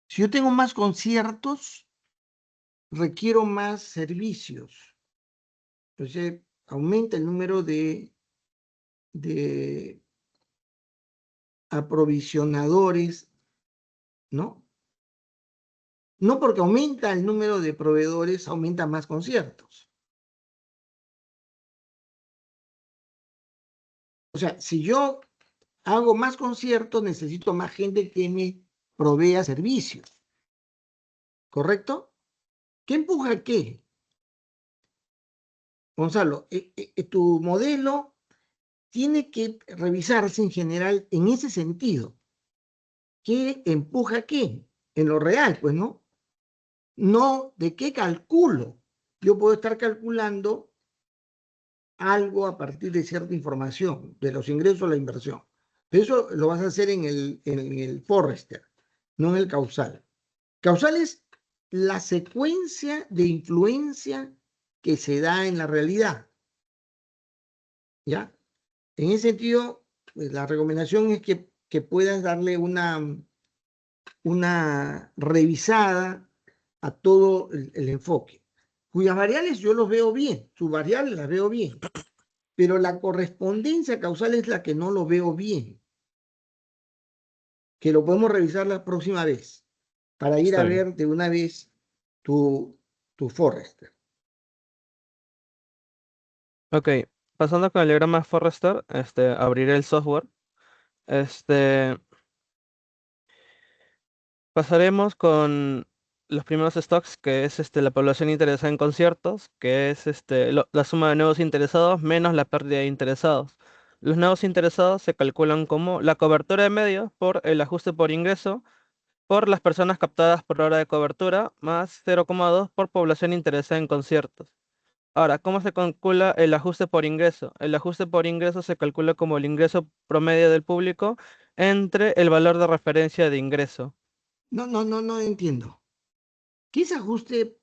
Si yo tengo más conciertos, requiero más servicios. Entonces, aumenta el número de aprovisionadores, ¿no? No porque aumenta el número de proveedores, aumenta más conciertos. O sea, si yo hago más conciertos, necesito más gente que me provea servicios. ¿Correcto? ¿Qué empuja qué? Gonzalo, tu modelo tiene que revisarse en general en ese sentido. ¿Qué empuja qué? En lo real, pues, ¿no? No de qué calculo. Yo puedo estar calculando algo a partir de cierta información, de los ingresos o la inversión. Pero eso lo vas a hacer en el Forrester, no en el causal. Causal es la secuencia de influencia que se da en la realidad. ¿Ya? En ese sentido, pues, la recomendación es que puedas darle una revisada a todo el enfoque, cuyas variables yo los veo bien, sus variables las veo bien, pero la correspondencia causal es la que no lo veo bien, que lo podemos revisar la próxima vez, para ir Está a bien. ver de una vez tu Forrester. Ok, pasando con el diagrama Forrester, abriré el software. Este, Pasaremos con los primeros stocks, que es la población interesada en conciertos, que es la suma de nuevos interesados menos la pérdida de interesados. Los nuevos interesados se calculan como la cobertura de medios por el ajuste por ingreso por las personas captadas por hora de cobertura más 0,2 por población interesada en conciertos. Ahora, ¿cómo se calcula el ajuste por ingreso? El ajuste por ingreso se calcula como el ingreso promedio del público entre el valor de referencia de ingreso. No entiendo. ¿Qué es ajuste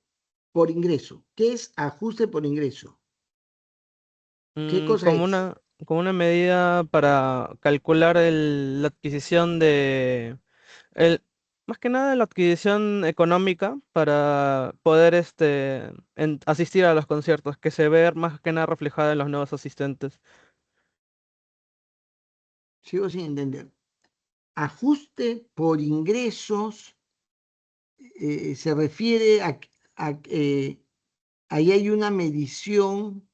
por ingreso? ¿Qué es ajuste por ingreso? ¿Qué cosa Como es? una medida para calcular la adquisición el, más que nada la adquisición económica para poder asistir a los conciertos, que se ve más que nada reflejada en los nuevos asistentes. Sigo sin entender. Ajuste por ingresos se refiere ahí hay una medición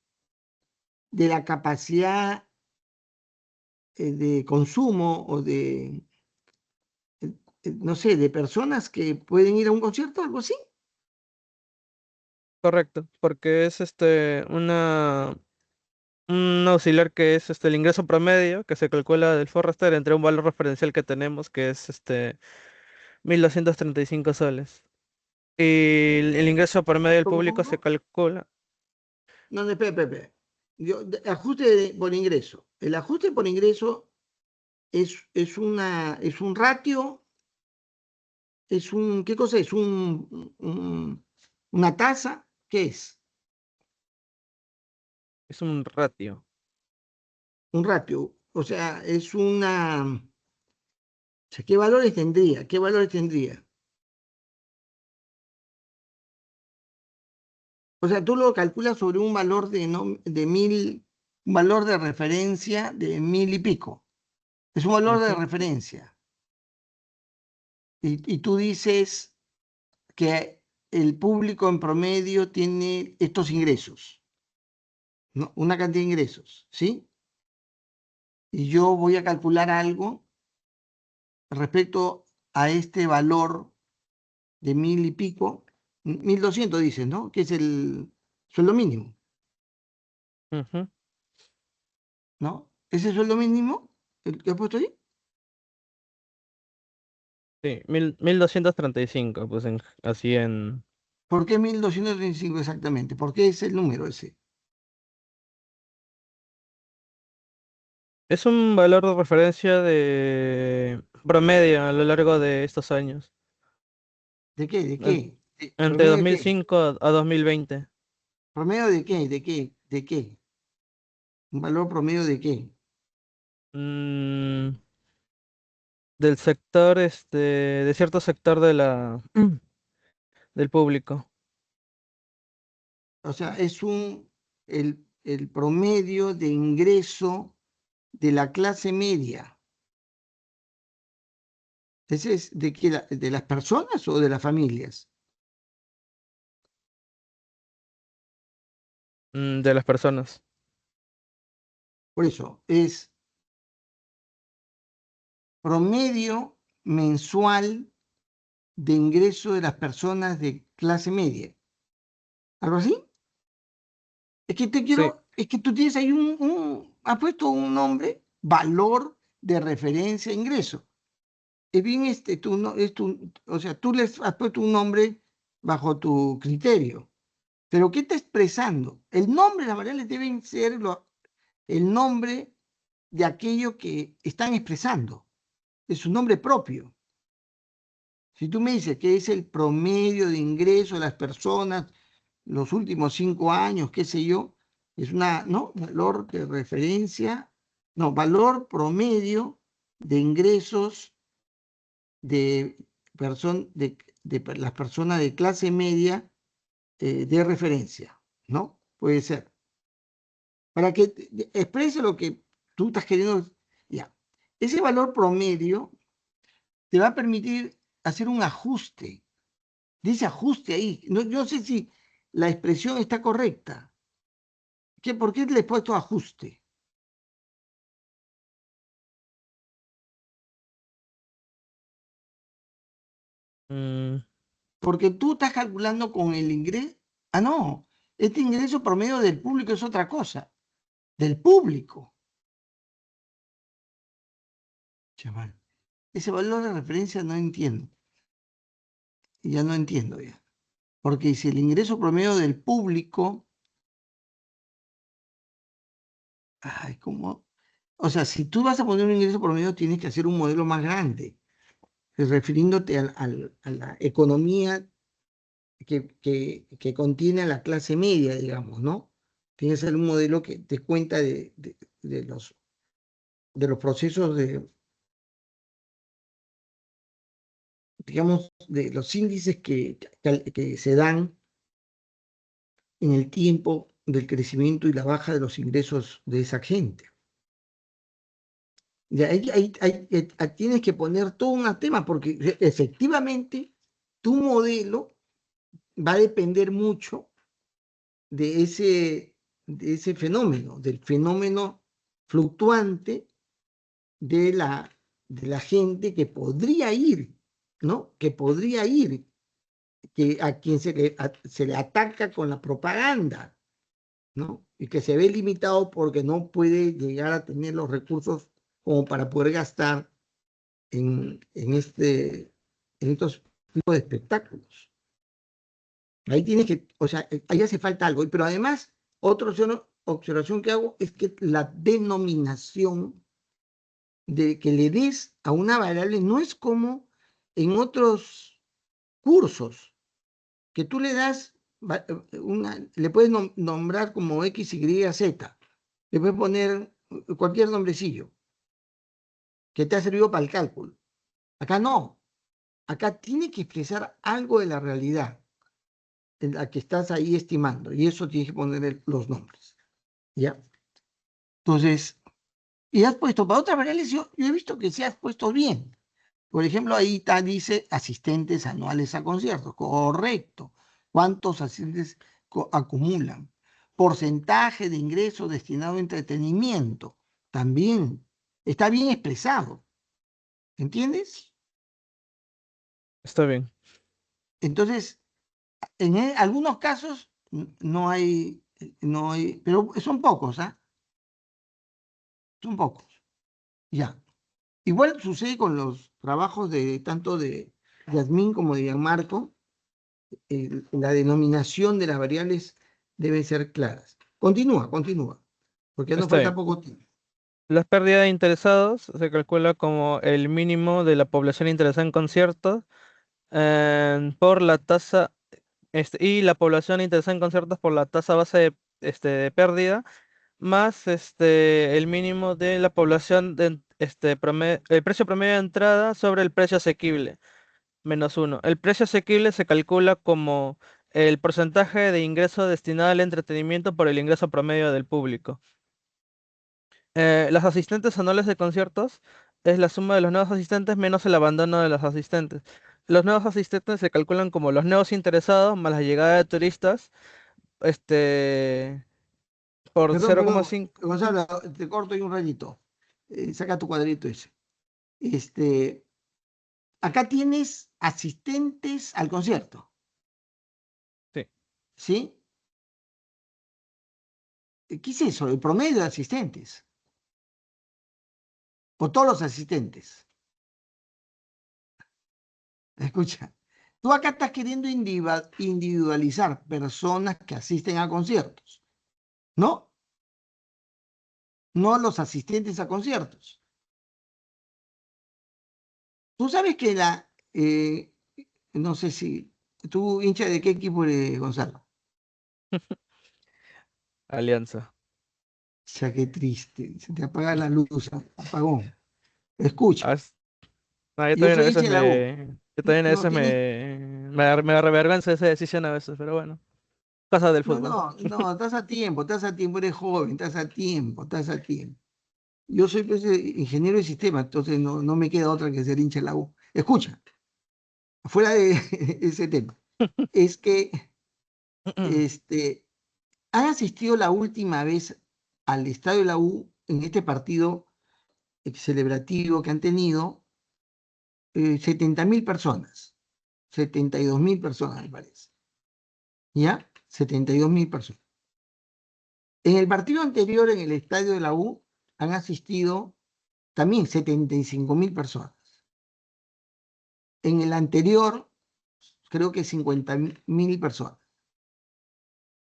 de la capacidad de consumo o no sé, de personas que pueden ir a un concierto, algo así. Correcto, porque es un auxiliar que es el ingreso promedio que se calcula del Forrester entre un valor referencial que tenemos que es 1.235 soles. Y el ingreso promedio del público se ¿Cómo? calcula. No, espera. Por ingreso. El ajuste por ingreso es un ratio, ¿qué cosa es? Una tasa, ¿qué es? Es un ratio. Un ratio. O sea, o sea, ¿qué valores tendría? ¿Qué valores tendría? O sea, tú lo calculas sobre un valor de 1000, un valor de referencia de 1000 y pico. Es un valor de Ujú. referencia. Y tú dices que el público en promedio tiene estos ingresos, ¿no? Una cantidad de ingresos, ¿sí? Y yo voy a calcular algo respecto a este valor de 1000 y pico, 1200 dices, ¿no? Que es el sueldo mínimo, Ujú. ¿no? ¿Ese sueldo mínimo el que he puesto ahí? Sí, 1.235, pues así en... ¿Por qué 1235 exactamente? ¿Por qué es el número ese? Es un valor de referencia de promedio a lo largo de estos años, ¿De qué? ¿De en- qué? entre ¿Promedio de qué? 2005 a 2020. ¿Promedio de qué? ¿De qué? ¿De qué? ¿Un valor promedio de qué? Mm, del sector, de cierto sector del público. O sea, el promedio de ingreso de la clase media. ¿Ese es de qué? ¿De las personas o de las familias? De las personas. Por eso, es promedio mensual de ingreso de las personas de clase media. ¿Algo así? Es que Sí, es que tú tienes ahí has puesto un nombre, valor de referencia a ingreso. Es bien tú no, o sea, tú les has puesto un nombre bajo tu criterio. Pero ¿qué está expresando? El nombre de las variables deben ser el nombre de aquello que están expresando, de su nombre propio. Si tú me dices que es el promedio de ingreso de las personas los últimos 5 años, qué sé yo, es ¿no? Valor de referencia, no, valor promedio de ingresos de, de las personas de clase media de referencia, ¿no? Puede ser. Para que exprese lo que tú estás queriendo, ya. Ese valor promedio te va a permitir hacer un ajuste. Dice ajuste ahí. No, yo no sé si la expresión está correcta. ¿Por qué le he puesto ajuste? mm, Porque tú estás calculando con el ingreso. Ah, no. Este ingreso promedio del público es otra cosa. Del público. Chaval. Ese valor de referencia no entiendo. Ya no entiendo ya. Porque si el ingreso promedio del público. Ay, ¿cómo? O sea, si tú vas a poner un ingreso promedio, tienes que hacer un modelo más grande, refiriéndote a la economía que contiene a la clase media, digamos, ¿no? Tiene que ser un modelo que te cuenta de los procesos digamos, de los índices que se dan en el tiempo del crecimiento y la baja de los ingresos de esa gente. Y tienes que poner todo un tema, porque efectivamente tu modelo va a depender mucho de ese fenómeno, del fenómeno fluctuante de la gente que podría ir, ¿no? Que podría ir, a quien se le ataca con la propaganda, ¿no? Y que se ve limitado porque no puede llegar a tener los recursos como para poder gastar en estos tipos de espectáculos. Ahí tienes o sea, ahí hace falta algo. Pero además, otra observación que hago es que la denominación de que le des a una variable no es como en otros cursos, que tú le das le puedes nombrar como X, Y, Z, le puedes poner cualquier nombrecillo que te ha servido para el cálculo. Acá no, acá tiene que expresar algo de la realidad en la que estás ahí estimando, y eso tienes que poner los nombres, ¿ya? Entonces, y has puesto para otras variables, yo he visto que sí has puesto bien. Por ejemplo, ahí dice asistentes anuales a conciertos. Correcto. ¿Cuántos asistentes acumulan? Porcentaje de ingresos destinado a entretenimiento. También está bien expresado. ¿Entiendes? está bien. Entonces, en algunos casos no hay, pero son pocos, ¿ah? Son pocos. Ya. Igual sucede con los trabajos de tanto de Yasmín como de Gianmarco. La denominación de las variables deben ser claras. Continúa, porque ya nos Está falta bien. poco tiempo. La pérdida de interesados se calcula como el mínimo de la población interesada en conciertos por la tasa, y la población interesada en conciertos por la tasa base de pérdida, más el mínimo de la población el precio promedio de entrada sobre el precio asequible, -1. El precio asequible se calcula como el porcentaje de ingreso destinado al entretenimiento por el ingreso promedio del público. Los asistentes anuales de conciertos es la suma de los nuevos asistentes menos el abandono de los asistentes. Los nuevos asistentes se calculan como los nuevos interesados más la llegada de turistas, por Perdón, 0,5. Gonzalo, te corto ahí un rayito. Saca tu cuadrito ese. Este, acá tienes asistentes al concierto, Sí. ¿sí? ¿Qué es eso? El promedio de asistentes. O todos los asistentes. Escucha, tú acá estás queriendo individualizar personas que asisten a conciertos, ¿no? No los asistentes a conciertos. Tú sabes que no sé si, tú hincha de qué equipo eres, Gonzalo. Alianza. O sea, qué triste, se te apaga la luz, apagón. Escucha, Ah, yo yo también a soy hincha veces de la U. No tienes, me revergüenza esa decisión a veces, pero bueno, cosas del no, fútbol. no, no, estás a tiempo, eres joven, estás a tiempo. Yo soy pues, ingeniero de sistema, entonces no me queda otra que ser hincha de la U. Escucha, fuera de ese tema, es que este, han asistido la última vez al estadio de la U en este partido celebrativo que han tenido 70.000 personas, 72.000 personas me parece, ¿ya? 72.000 personas. En el partido anterior en el estadio de la U han asistido también 75.000 personas. En el anterior, creo que 50.000 personas.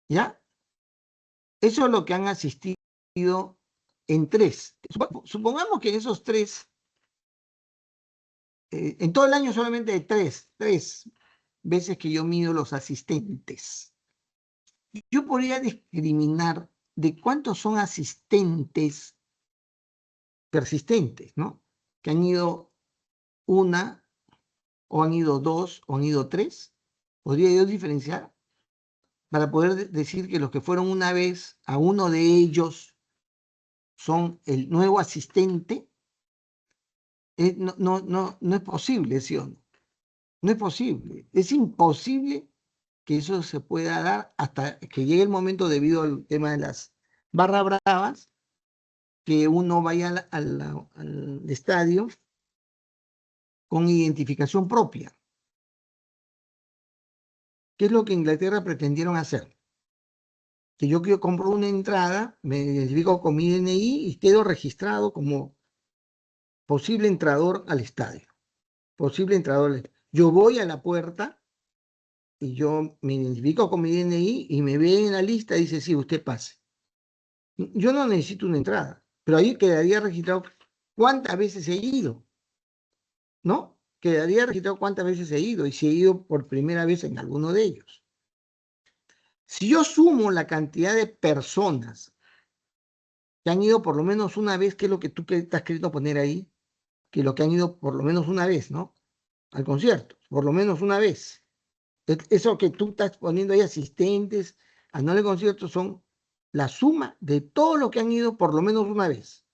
¿Ya? Eso es lo que han asistido en tres. Supongamos que en esos tres, en todo el año solamente hay tres veces que yo mido los asistentes. Yo podría discriminar de cuántos son asistentes persistentes, ¿no? Que han ido una, o han ido dos, o han ido tres. Podría yo diferenciar para poder decir que los que fueron una vez, a uno de ellos son el nuevo asistente. No es posible, ¿sí o no? No es posible. Es imposible que eso se pueda dar hasta que llegue el momento, debido al tema de las barras bravas, que uno vaya al estadio con identificación propia, que es lo que Inglaterra pretendieron hacer. Que yo compro una entrada, me identifico con mi DNI y quedo registrado como posible entrador al estadio. Posible entrador. Yo voy a la puerta y yo me identifico con mi DNI y me ve en la lista y dice, sí, usted pase. Yo no necesito una entrada, pero ahí quedaría registrado cuántas veces he ido, ¿no? Quedaría registrado cuántas veces he ido y si he ido por primera vez en alguno de ellos. Si yo sumo la cantidad de personas que han ido por lo menos una vez, que es lo que tú estás queriendo poner ahí, que lo que han ido por lo menos una vez, ¿no? Al concierto, por lo menos una vez. Eso que tú estás poniendo ahí, asistentes, anuales conciertos, son la suma de todo lo que han ido por lo menos una vez.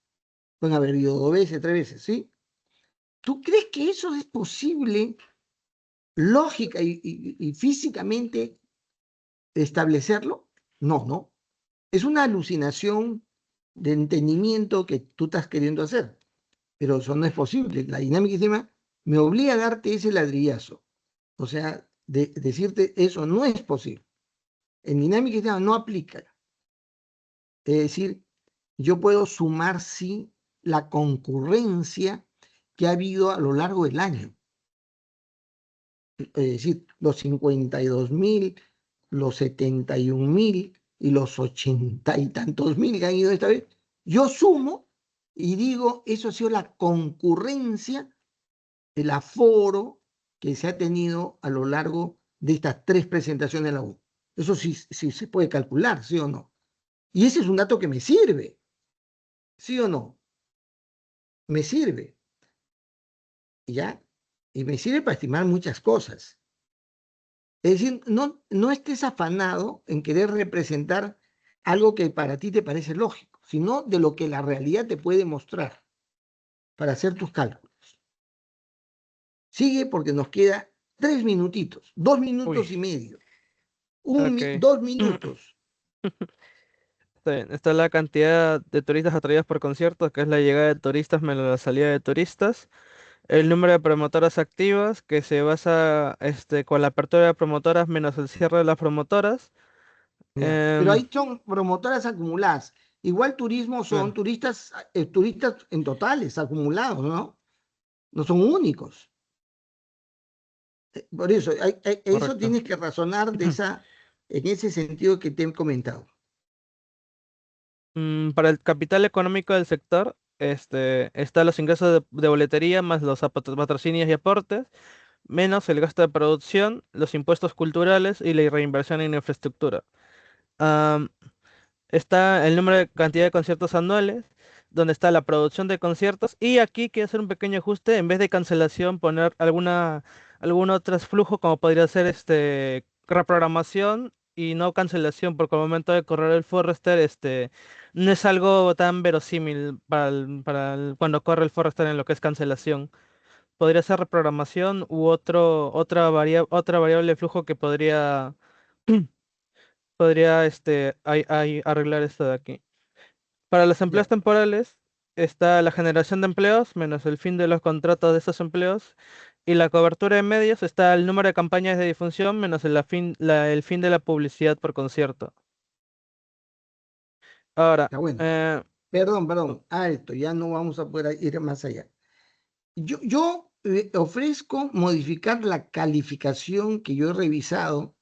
Pueden haber ido 2 veces, 3 veces, ¿sí? ¿Tú crees que eso es posible, lógica y físicamente, establecerlo? No, no. Es una alucinación de entendimiento que tú estás queriendo hacer, pero eso no es posible. La dinámica del sistema me obliga a darte ese ladrillazo. O sea, decirte eso no es posible. En dinámica del sistema no aplica. Es decir, yo puedo sumar, sí, la concurrencia que ha habido a lo largo del año. Es decir, los 52.000, los 71.000 y los 80 y tantos mil que han ido esta vez. Yo sumo Y digo, eso ha sido la concurrencia, el aforo que se ha tenido a lo largo de estas 3 presentaciones de la U. Eso sí, sí se puede calcular, ¿sí o no? Y ese es un dato que me sirve, ¿sí o no? Me sirve, ¿ya? Y me sirve para estimar muchas cosas. Es decir, no estés afanado en querer representar algo que para ti te parece lógico, sino de lo que la realidad te puede mostrar para hacer tus cálculos. Sigue porque nos queda 3 minutitos, 2 minutos Uy, y medio, ok. 2 minutos. Está bien. Está la cantidad de turistas atraídos por conciertos, que es la llegada de turistas menos la salida de turistas. El número de promotoras activas, que se basa con la apertura de promotoras menos el cierre de las promotoras. Ya. Pero Em, ahí son promotoras acumuladas. Igual turismo son bueno, turistas en totales, acumulados, ¿no? No son únicos. Por eso, eso correcto. tienes que razonar en ese sentido que te he comentado. Para el capital económico del sector, están los ingresos de boletería más los patrocinios y aportes, menos el gasto de producción, los impuestos culturales y la reinversión en infraestructura. Am, Está el número de cantidad de conciertos anuales, donde está la producción de conciertos, y aquí quiero hacer un pequeño ajuste, en vez de cancelación, poner algún otro flujo, como podría ser reprogramación y no cancelación, porque al momento de correr el Forrester, no es algo tan verosímil cuando corre el Forrester en lo que es cancelación. Podría ser reprogramación u otra variable de flujo que podría arreglar esto de aquí. Para los empleos Ya, temporales está la generación de empleos menos el fin de los contratos de esos empleos, y la cobertura de medios está el número de campañas de difusión menos el fin de la publicidad por concierto. Ahora, está bueno. eh, Perdón, alto, ya no vamos a poder ir más allá. Yo ofrezco modificar la calificación que yo he revisado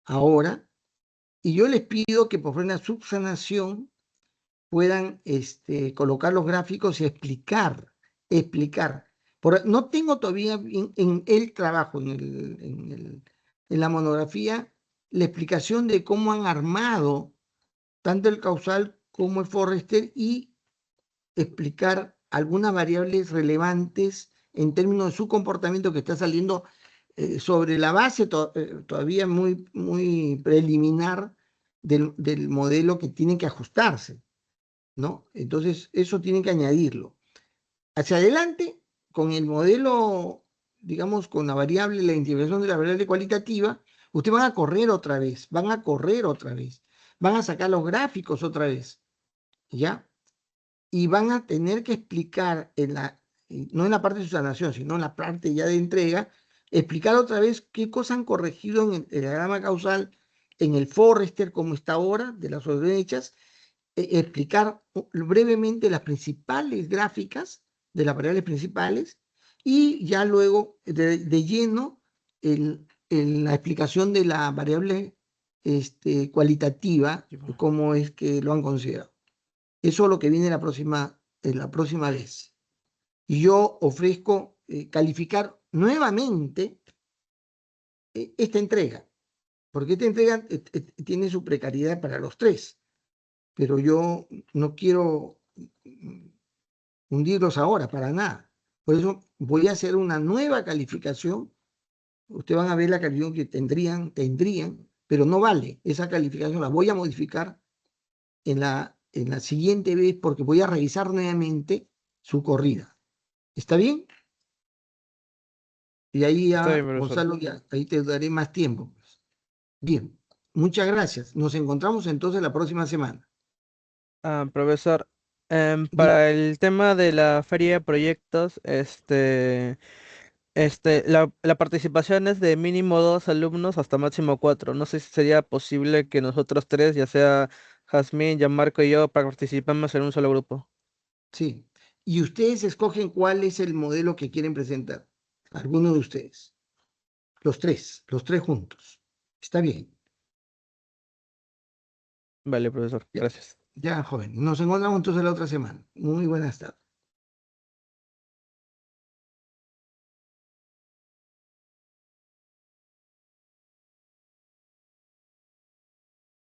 ahora y yo les pido que por una subsanación puedan colocar los gráficos y explicar. No tengo todavía en el trabajo, en la monografía, la explicación de cómo han armado tanto el causal como el Forrester y explicar algunas variables relevantes en términos de su comportamiento que está saliendo sobre la base todavía muy, muy preliminar del modelo que tiene que ajustarse, ¿no? Entonces, eso tienen que añadirlo. Hacia adelante, con el modelo, digamos, con la variable, la integración de la variable cualitativa, ustedes van a correr otra vez, van a sacar los gráficos otra vez, ¿ya? Y van a tener que explicar, no en la parte de subsanación, sino en la parte ya de entrega, explicar otra vez qué cosas han corregido en el diagrama causal, en el Forrester como está ahora, de las órdenes hechas, explicar brevemente las principales gráficas de las variables principales y ya luego de lleno la explicación de la variable cualitativa, cómo es que lo han considerado. Eso es lo que viene la próxima vez. Y yo ofrezco calificar nuevamente esta entrega, porque esta entrega tiene su precariedad para los 3, pero yo no quiero hundirlos ahora, para nada. Por eso voy a hacer una nueva calificación. Ustedes van a ver la calificación que tendrían, pero no vale. Esa calificación la voy a modificar en la siguiente vez porque voy a revisar nuevamente su corrida. ¿Está bien? Y ahí está bien, ya, profesor. Gonzalo, ya, ahí te daré más tiempo, pues. Bien, muchas gracias. Nos encontramos entonces la próxima semana. Profesor, Diga, para el tema de la feria de proyectos, la participación es de mínimo 2 alumnos hasta máximo 4. No sé si sería posible que nosotros 3, ya sea Jazmín, Gianmarco y yo, participemos en un solo grupo. sí. Y ustedes escogen cuál es el modelo que quieren presentar. Alguno de ustedes. Los tres juntos. Está bien. Vale, profesor, Ya, gracias. ya, joven. Nos encontramos entonces la otra semana. Muy buenas tardes.